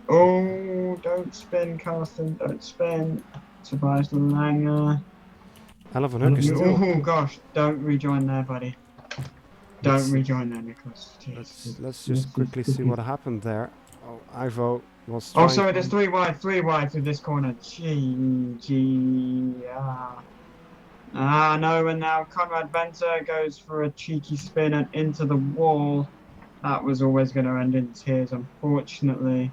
B: don't spin, Carsten, don't spin. Tobias Langer.
A: Alan Van Hoek is still...
B: Oh gosh, don't rejoin there, buddy. Don't rejoin there, Nicholas.
A: Let's just quickly see what happened there. Oh, Ivo was
B: Oh, sorry, there's 3 wide through this corner. No, and now Conrad Venter goes for a cheeky spin and into the wall. That was always going to end in tears, unfortunately.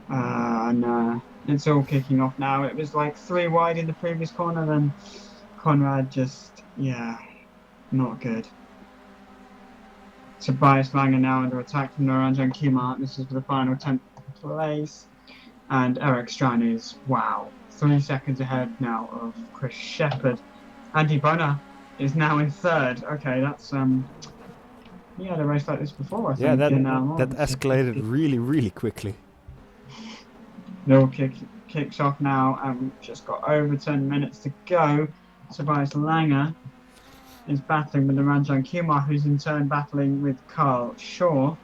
B: No. It's all kicking off now. It was like 3 wide in the previous corner, then Conrad just, not good. Tobias Langer now under attack from Naranja and Kumar. This is for the final 10th place. And Eric Strand is, 3 seconds ahead now of Chris Shepherd. Andy Bonner is now in 3rd. Okay, that's, he had a race like this before, I think.
A: Yeah, that escalated really, really quickly.
B: Little kicks off now, and we've just got over 10 minutes to go. Tobias Langer is battling with Naranja and Kumar, who's in turn battling with Carl Shaw.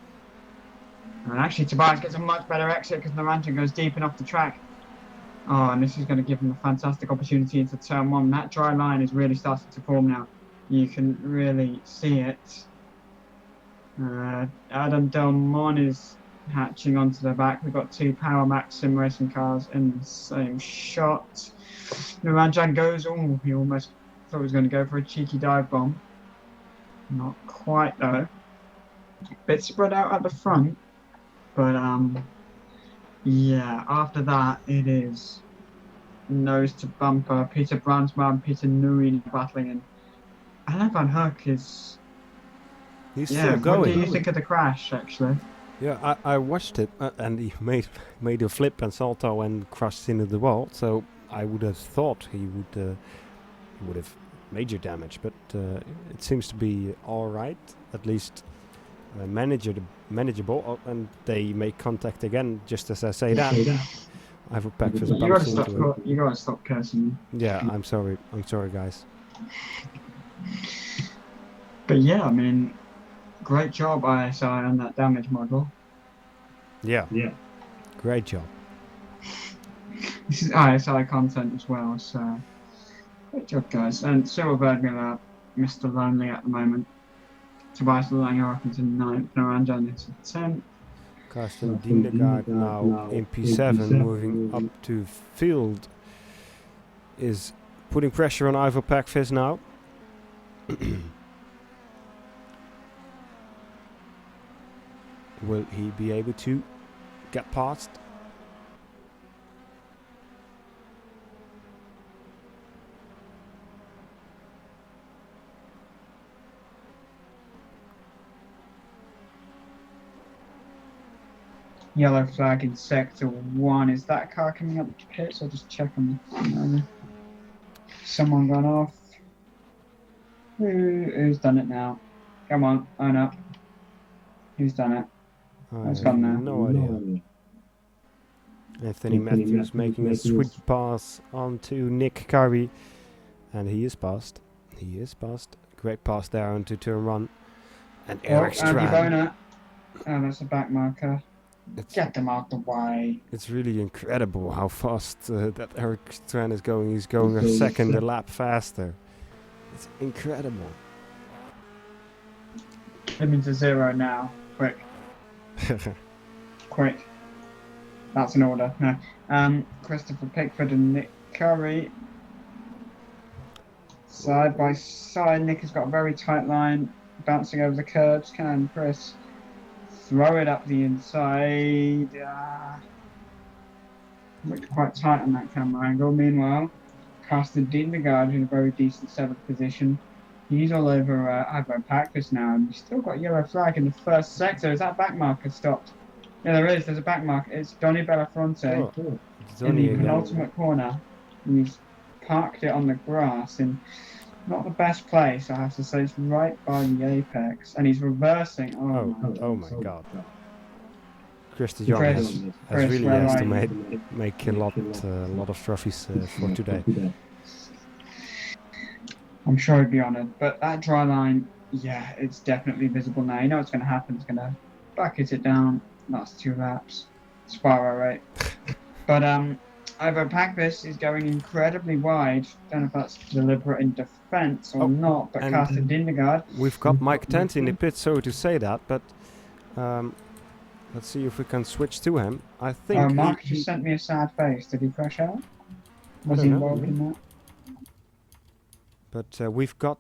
B: And actually, Tobias gets a much better exit because Naranja goes deep enough the track. Oh, and this is going to give him a fantastic opportunity into turn 1. That dry line is really starting to form now. You can really see it. Adam Delmon is hatching onto the back. We've got 2 Power Max sim racing cars in the same shot. Naranjan goes, he almost thought he was going to go for a cheeky dive bomb. Not quite though. Bit spread out at the front, but after that it is nose to bumper. Peter Brandsma and Peter Nui battling, and Alan Van Hoek is...
A: He's still going.
B: What do you think of the crash, actually?
A: Yeah, I watched it, and he made a flip and salto and crashed into the wall. So I would have thought he would have major damage, but it seems to be all right, at least manageable. And they make contact again, just as I say that. I have a pack for the
B: You gotta stop cursing.
A: Yeah, I'm sorry, guys.
B: But yeah, I mean, great job ISI on that damage model.
A: Yeah. Great job.
B: This is ISI content as well, so great job, guys. And Cyril Bergmiller, Mr. Lonely at the moment. Tobias Langer up into 9th, Naranja into 10th.
A: Karsten Diendegaard now in P7, moving up to field, is putting pressure on Ivo Packfist now. Will he be able to get past?
B: Yellow flag in sector 1. Is that car coming up the pits? I'll just check on the... Someone gone off. Who's done it now? Come on, own up. Who's done it? It's gone now.
A: No idea. Anthony Matthews making a sweet pass onto Nick Curry. And he is past. He is past. Great pass there onto turn 1. And Eric
B: Andy
A: Strand.
B: Boner. Oh, that's a back marker. Get them out the way.
A: It's really incredible how fast that Eric Strand is going. He's going a second a lap faster. It's incredible.
B: Him into 0 now. Quick. Quick. That's an order. No. Christopher Pickford and Nick Curry. Side by side. Nick has got a very tight line. Bouncing over the curbs. Can Chris throw it up the inside? Looked quite tight on that camera angle. Meanwhile, Karsten Diendegaard in a very decent 7th position. He's all over Ivo Packfist now, and he's still got yellow flag in the first sector. Is that back marker stopped? Yeah, there is. There's a back marker. It's Donny Belafonte in the penultimate corner. And he's parked it on the grass in not the best place, I have to say. It's right by the apex, and he's reversing.
A: Oh my God! Chris de Jong has really has to make a lot of trophies for today.
B: I'm sure he'd be honoured, but that dry line, yeah, it's definitely visible now. You know what's going to happen. It's going to bucket it down. Last 2 laps. Spiral rate. But Ivo Packfist is going incredibly wide. Don't know if that's deliberate in defence or not, but Karsten Diendegaard.
A: We've got Mike Tent in the pit, so to say that, but let's see if we can switch to him. I think
B: Mark just sent me a sad face. Did he crash out? Was he involved in that?
A: But we've got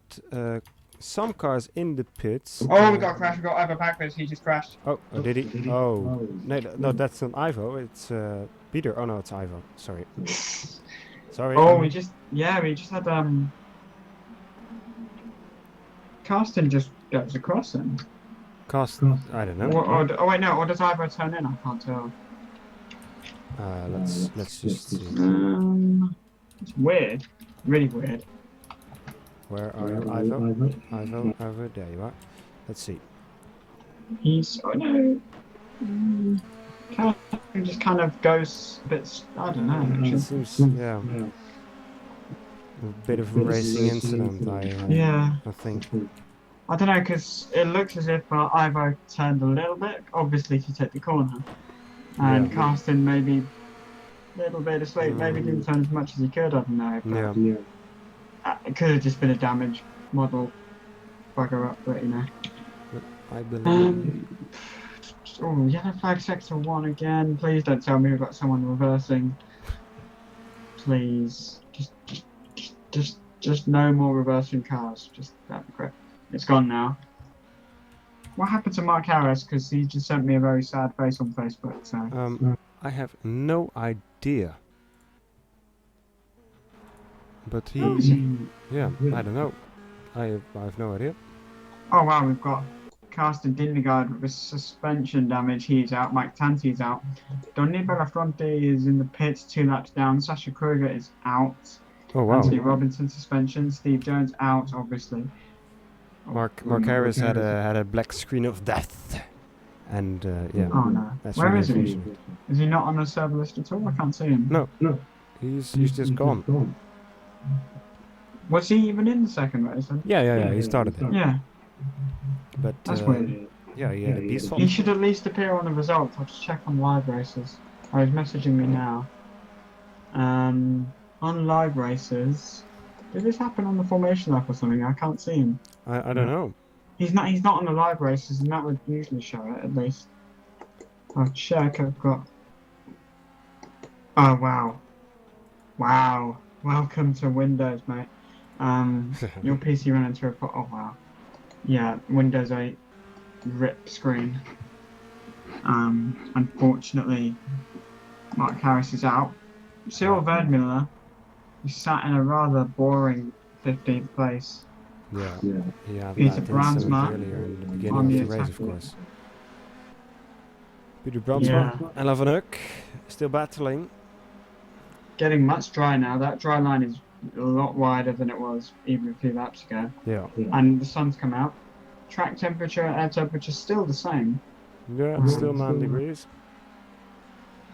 A: some cars in the pits.
B: Oh, we got a crash. We got Ivo Packfist. He just crashed.
A: Oh, did he? Oh, no, that's not Ivo. It's Peter. Oh no, it's Ivo. Sorry. Sorry.
B: Oh, we just had Karsten just goes across him.
A: Karsten, I don't know.
B: Oh wait, no. Or does Ivo turn in? I can't tell.
A: Let's just see.
B: It's weird. Really weird.
A: Where are you, Ivo? Ivo, there you are. Let's see.
B: He's, oh no. Just kind of goes a bit, I don't know.
A: It seems, yeah. A bit of a racing incident, I think.
B: I don't know, because it looks as if Ivo turned a little bit, obviously to take the corner. And Karsten maybe a little bit asleep, maybe didn't turn as much as he could, I don't know. But it could have just been a damaged model bugger up, but you know.
A: I believe.
B: Oh, yellow flag sector 1 again. Please don't tell me we've got someone reversing. Please. Just no more reversing cars. Just that'd be great. It's gone now. What happened to Mark Harris? Because he just sent me a very sad face on Facebook. So.
A: I have no idea. But he, I don't know. I have no idea.
B: Oh wow, we've got Karsten Diendegaard with suspension damage. He's out. Mike Tanti's out. Donny Belafonte is in the pits, 2 laps down. Sasha Kruger is out.
A: Oh wow.
B: Anthony Robinson suspension. Steve Jones out, obviously.
A: Mark Harris had a black screen of death, and
B: Oh no.
A: That's
B: Where
A: really
B: is he? Is he not on the server list at all? I can't see him.
A: No. He's just gone.
B: Was he even in the second race then?
A: Yeah. He started there.
B: Yeah.
A: But
B: That's weird.
A: Yeah, he had a peaceful.
B: He should at least appear on the results. I'll just check on live races. Oh, he's messaging me now. On live races, did this happen on the formation lap or something? I can't see him.
A: I don't know.
B: He's not on the live races, and that would usually show it at least. I'll check. I've got. Oh wow, wow! Welcome to Windows, mate. Your PC ran into a. Oh wow. Yeah, Windows 8 RIP screen. Unfortunately, Mark Harris is out. Cyril Verdmüller, he sat in a rather boring 15th place.
A: Yeah.
B: Peter
A: that
B: Brandsma
A: incident earlier in the beginning
B: on
A: of
B: the
A: the race, of
B: attack.
A: course. Peter Brandsma and Van Hoek still battling.
B: Getting much dry now. That dry line is a lot wider than it was even a few laps ago.
A: Yeah.
B: And the sun's come out. Track temperature, air temperature still the same.
A: Yeah, it's still 9 degrees.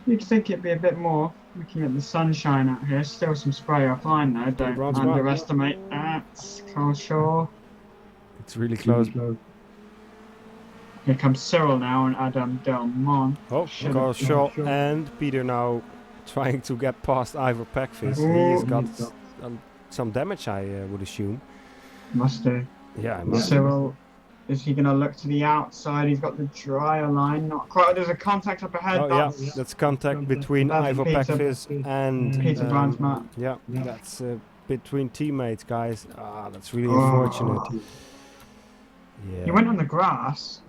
B: You'd think it'd be a bit more, looking at the sunshine out here. Still some spray offline though, don't
A: Brandsma.
B: underestimate that. Carl Shaw.
A: It's really close.
B: Here comes Cyril now and Adam Delmont.
A: Oh,
B: Should've-
A: Carl Shaw and Peter now trying to get past Ivor Packfist. He's got some damage, I would assume.
B: Must do.
A: Yeah, I must.
B: Cyril, is he going to look to the outside? He's got the drier line. Not quite. There's a contact up ahead.
A: Oh yeah, that's contact between
B: That's
A: Ivor
B: Peter-
A: Packfist and
B: Peter Brandsma.
A: Yeah, that's between teammates, guys. Ah, that's really
B: Oh.
A: unfortunate. Yeah.
B: He went on the grass,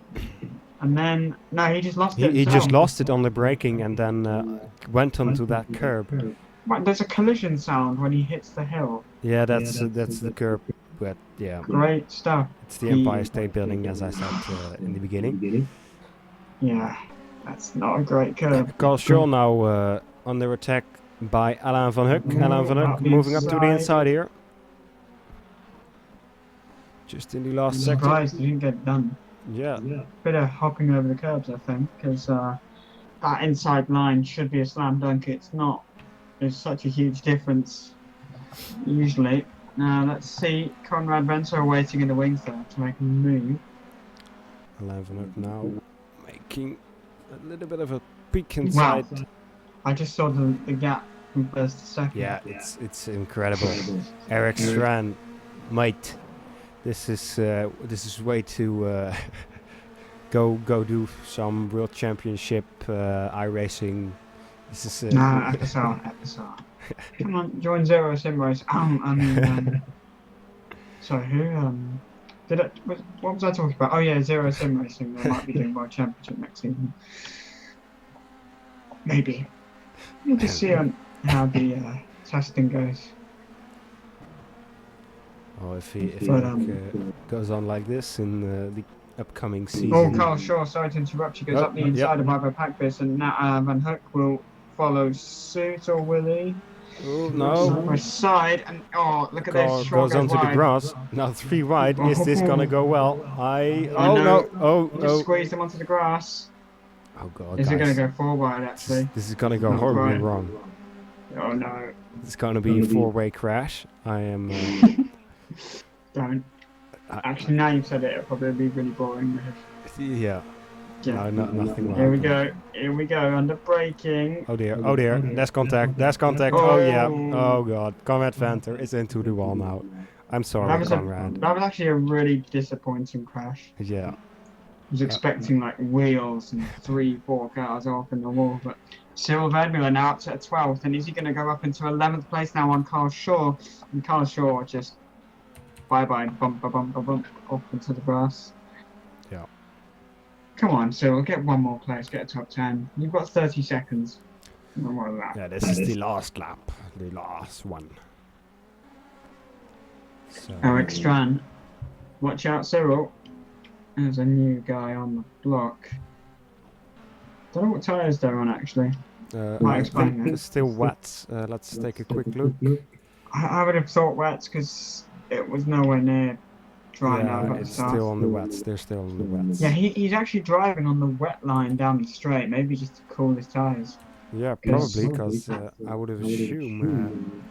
B: and then no, he just lost it.
A: He just
B: himself.
A: lost it on the braking and then went onto that curb.
B: Right, there's a collision sound when he hits the hill.
A: Yeah, that's the curb. But yeah,
B: Great stuff.
A: it's the Empire State Building, as I said in the beginning.
B: Yeah, that's not a great curve.
A: Carl Shaw now under attack by Alain Van Hoek. Alain Van Hoek moving up to the inside here. Just in the last
B: I'm
A: sector.
B: surprised he didn't get done.
A: Yeah.
B: Bit of hopping over the curbs, I think, because that inside line should be a slam dunk. It's not. There's such a huge difference usually. Now let's see. Conrad Venter waiting in the wings there to make a move.
A: Alain Van Hoek now making a little bit of a peek inside.
B: Wow. I just saw the gap from first to second.
A: Yeah, it's incredible. Eric Strand, mate. This is way to go do some world championship iRacing. This is
B: Nah, FSR. Come on, join Zero Sim Race. Sorry, who? What was I talking about? Oh yeah, Zero Sim Racing. They might be doing world championship next season. Maybe. We'll just see how the testing goes.
A: Oh, if he goes on like this in the upcoming season.
B: Oh, Carl Shaw, sorry to interrupt you, goes
A: Oh,
B: up the inside of Ivo Packfist, and now Van Hoek will follow suit, or will he?
A: Oh, no.
B: Side, and look at
A: Carl
B: this. Shaw
A: goes onto the
B: wide.
A: grass. Now 3 wide. Is this gonna go well?
B: Oh,
A: Oh
B: no.
A: no! Oh
B: Just
A: oh!
B: squeezed him onto the grass.
A: Oh god!
B: Is it going to
A: guys.
B: go 4 wide, actually?
A: This is gonna go
B: Not
A: horribly
B: right.
A: wrong.
B: Oh no.
A: It's gonna be a 4-way crash. I am.
B: Don't. Actually, now you've said it, it'll probably be really boring.
A: Yeah.
B: Yeah.
A: No, nothing will
B: Here we
A: happen.
B: go. Here we go. Under braking.
A: Oh dear! Oh dear! There's contact! There's contact! Oh yeah! Oh god! Conrad Venter is into the wall now. I'm sorry, Conrad.
B: That was actually a really disappointing crash.
A: Yeah.
B: I was expecting like wheels and 3-4 cars off in the wall, but Cyril Verdmüller now up to 12th, and is he going to go up into 11th place now on Carl Shaw? And Carl Shaw just bye-bye, bump off into the grass.
A: Yeah.
B: Come on, Cyril, get one more place, get a top 10. You've got 30 seconds. No more than that.
A: Yeah, this is the last lap. The last one. So,
B: Eric Strand. Watch out, Cyril. There's a new guy on the block. Don't know what tyres they're on, actually. Might
A: I
B: explain
A: think
B: that.
A: it's still wet. Let's take a quick look.
B: I would have thought wets because it was nowhere near dry now.
A: Yeah,
B: But
A: it's still on the wets. They're still on the wets.
B: yeah, he's actually driving on the wet line down the straight, maybe just to cool his tyres.
A: Yeah, probably, because I would have assumed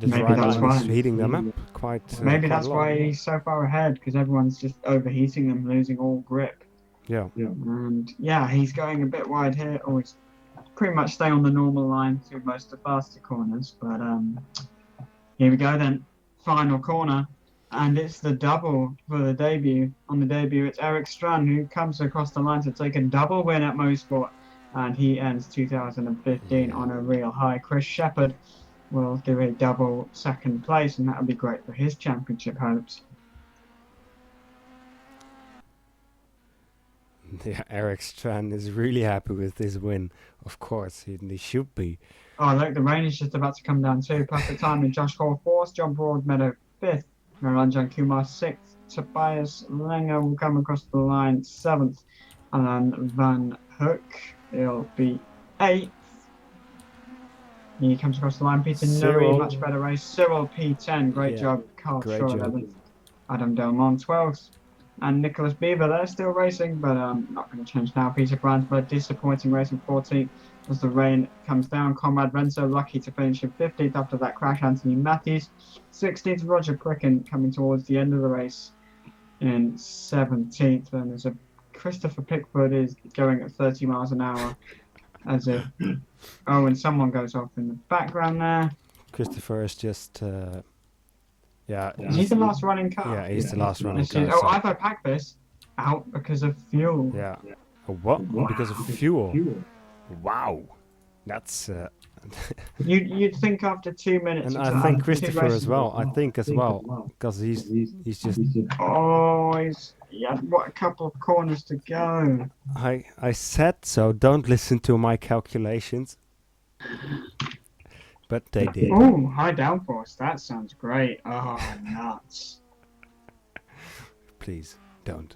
A: the
B: Maybe
A: dry
B: that's
A: line
B: why.
A: is heating them up quite.
B: Maybe
A: quite
B: that's
A: a lot.
B: why he's so far ahead, because everyone's just overheating them, losing all grip.
A: Yeah.
B: And yeah, he's going a bit wide here. Oh, he's pretty much stay on the normal line through most of the faster corners. But here we go then, final corner, and it's the double for the debut. On the debut, it's Eric Strand who comes across the line to take a double win at Mosport, and he ends 2015 on a real high. Chris Shepherd will do a double second place, and that would be great for his championship hopes.
A: Yeah, Eric Strand is really happy with this win. Of course, he should be.
B: Oh, look, the rain is just about to come down too. Perfect timing. Josh Hall 4th, John Broadmeadow 5th, Naranjan Kumar 6th, Tobias Langer will come across the line 7th, and then Van Hook, he'll be 8th. He comes across the line. Peter Nuri, much better race. Cyril P10, great job. Carl Shaw 11th. Adam Delmont 12th. And Nicholas Beaver, they're still racing, but not going to change now. Peter Brandsburg, disappointing race in 14th as the rain comes down. Conrad Renzo, lucky to finish in 15th after that crash. Anthony Matthews, 16th. Roger Pricken coming towards the end of the race in 17th. And there's a Christopher Pickford is going at 30 miles an hour as if, oh, and someone goes off in the background there.
A: Christopher is just... yeah,
B: he's the last running car.
A: Yeah, he's the last running car.
B: Oh, Ivo Packbis out because of fuel.
A: Yeah. Oh, what? Because of fuel? Wow. That's...
B: You'd think after 2 minutes...
A: And I think Christopher as well. I think as well. Because he's just...
B: Oh, what a couple of corners to go.
A: I said so. Don't listen to my calculations. But they did.
B: Oh, high downforce. That sounds great. Oh, nuts.
A: Please, don't.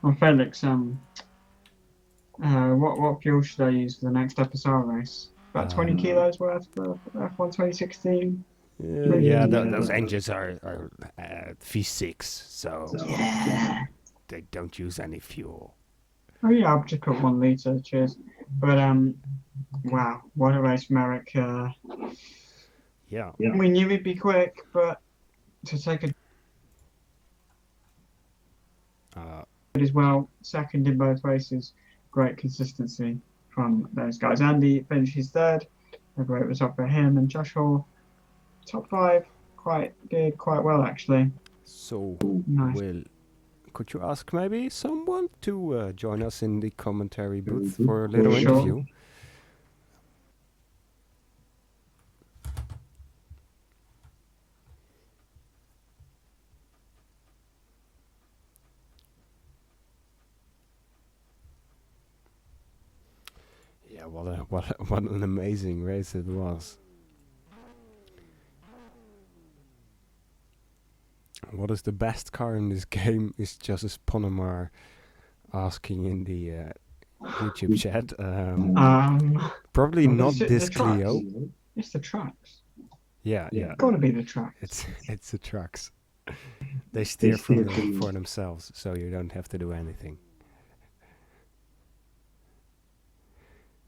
B: Well, Felix, what fuel should I use for the next FSR race? About 20 kilos worth for F1 2016?
A: Yeah, those engines are V6, so they don't use any fuel.
B: Oh yeah, I'll just put 1 litre, cheers. But wow, what a race, Merrick.
A: Yeah.
B: We knew he'd be quick, but to take a as well, second in both races, great consistency from those guys. Andy finishes 3rd, a great result for him, and Josh Hall, top 5, did quite well actually.
A: So,
B: nice.
A: Could you ask maybe someone to join us in the commentary booth for a little interview? Yeah, what an amazing race it was. What is the best car in this game is Justice Ponemar asking in the YouTube chat. Probably not this Clio.
B: It's the trucks.
A: Yeah.
B: Gotta be the trucks.
A: It's the trucks. They steer for themselves, so you don't have to do anything.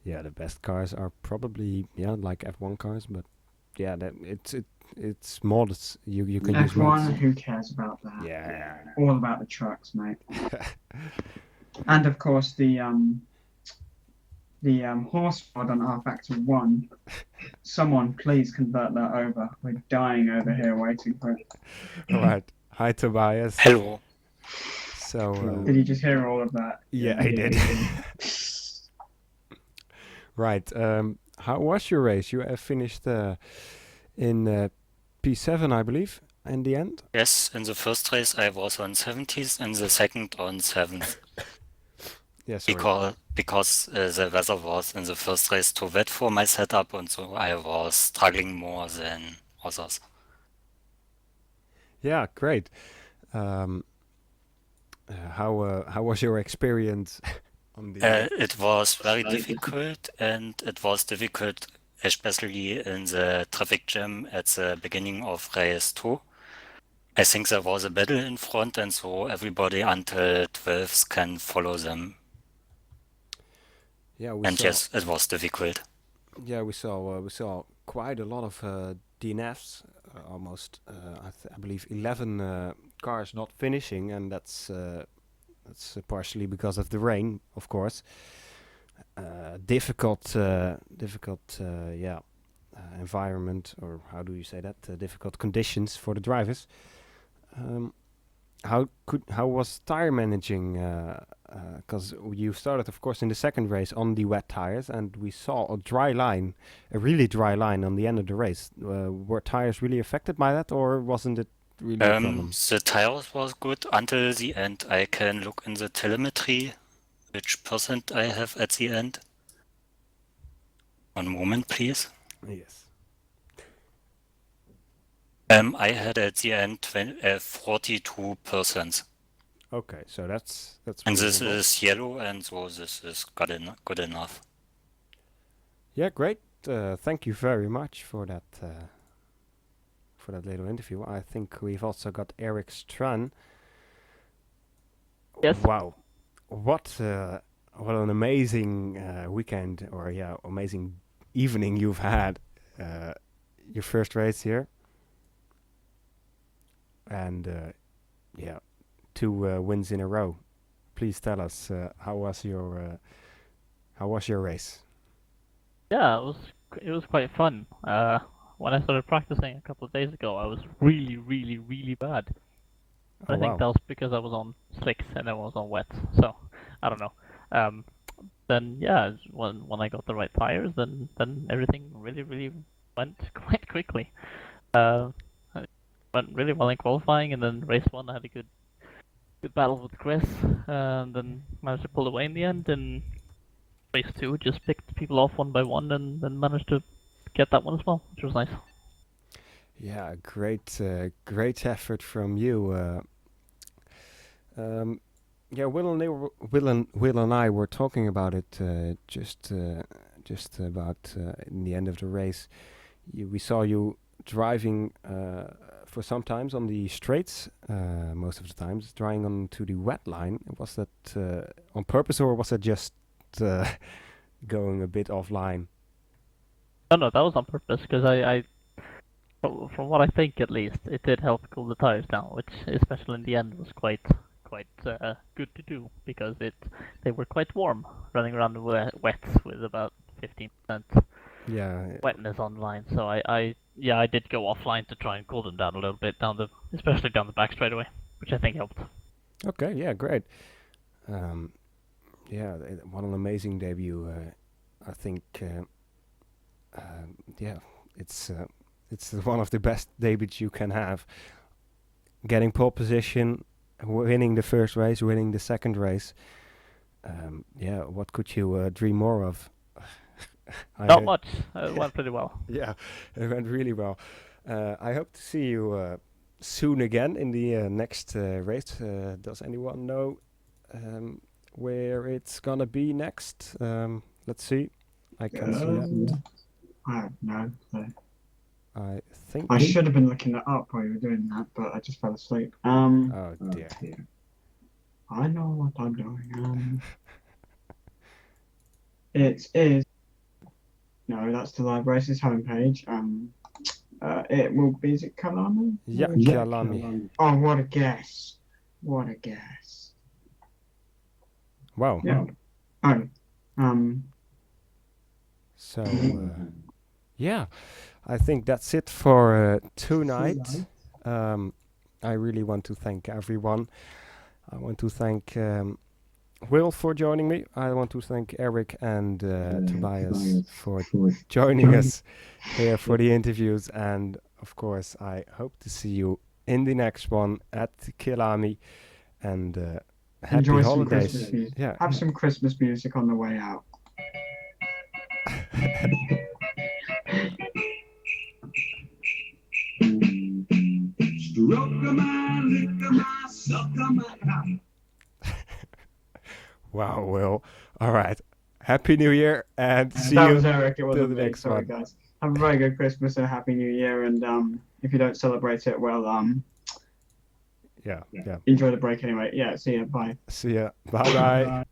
A: Yeah, the best cars are probably like F1 cars, but yeah, it's mods. You can use mods.
B: F1, who cares about that?
A: Yeah.
B: All about the trucks, mate. And of course the horse mod on rFactor 1. Someone please convert that over. We're dying over here waiting for it.
A: All right. Hi, Tobias.
C: Hello.
A: So
B: did you just hear all of that?
A: Yeah, I did. Right. How was your race? You have finished in P7, I believe, in the end?
C: Yes, in the first race I was on 70th, in the second on 7th.
A: Yes,
C: because the weather was in the first race too wet for my setup, and so I was struggling more than others.
A: Yeah, great. How was your experience?
C: It was very difficult, and it was difficult especially in the traffic jam at the beginning of race 2. I think there was a battle in front, and so everybody until 12th can follow them.
A: Yeah,
C: yes, it was difficult.
A: Yeah, we saw quite a lot of DNFs, almost I believe 11 cars not finishing, and that's partially because of the rain, of course. difficult environment, or how do you say that? Difficult conditions for the drivers. How was tire managing? Because you started, of course, in the second race on the wet tires, and we saw a really dry line on the end of the race. Were tires really affected by that, or wasn't it really a problem?
C: The tires was good until the end. I can look in the telemetry which percent I have at the end. One moment, please.
A: Yes.
C: I had at the end 42%.
A: Okay, so that's
C: And this
A: reasonable.
C: is yellow, and so this is good enough.
A: Yeah, great. Thank you very much for that little interview. I think we've also got Eric Strun.
D: Yes.
A: Wow, what an amazing weekend, or amazing evening you've had. Your first race here, and 2 wins in a row. Please tell us how was your race?
D: Yeah, it was quite fun. When I started practicing a couple of days ago, I was really, really, really bad. I think that was because I was on slicks and I was on wet, so I don't know. Then when I got the right tires, then everything really, really went quite quickly. I went really well in qualifying, and then race 1 I had a good battle with Chris, and then managed to pull away in the end. And race 2 just picked people off one by one, and then managed to get that one as well, which was nice.
A: Yeah, great effort from you. Will and I were talking about it just about in the end of the race. We saw you driving for some times on the straights, most of the times, driving onto the wet line. Was that on purpose, or was it just going a bit offline?
D: No, that was on purpose, because I from what I think at least, it did help cool the tires down, which especially in the end was quite good to do, because they were quite warm running around the wet with about 15% wetness on line. So I did go offline to try and cool them down a little bit especially down the back straightaway, which I think helped.
A: Okay, yeah, great. What an amazing debut. I think it's one of the best debuts you can have. Getting pole position, winning the first race, winning the second race. What could you dream more of?
D: Not much. It went pretty well.
A: Yeah, it went really well. I hope to see you soon again in the next race. Does anyone know where it's gonna be next? Let's see. I can see that.
B: I have no clue.
A: I think
B: I should have been looking that up while you were doing that, but I just fell asleep.
A: Oh dear.
B: I know what I'm doing. It is. No, that's the live races homepage. It will be. Is it Kalami?
A: Yeah, Kalami.
B: Oh, what a guess! What a guess!
A: Wow.
B: Yeah. Oh.
A: So I think that's it for tonight. I really want to thank everyone. I want to thank Will for joining me. I want to thank Eric and Tobias for joining us here for the interviews. And of course, I hope to see you in the next one at Kilami. And happy
B: Enjoy
A: holidays.
B: some Christmas music.
A: Yeah.
B: Have some Christmas music on the way out.
A: Wow, Will. All right. Happy New Year, and see
B: That
A: you
B: was Eric. It wasn't
A: the
B: me.
A: next
B: Sorry,
A: one.
B: guys. Have a very good Christmas and a Happy New Year. And if you don't celebrate it, well,
A: Yeah.
B: enjoy the break anyway. Yeah. See ya. Bye.
A: See ya. Bye-bye.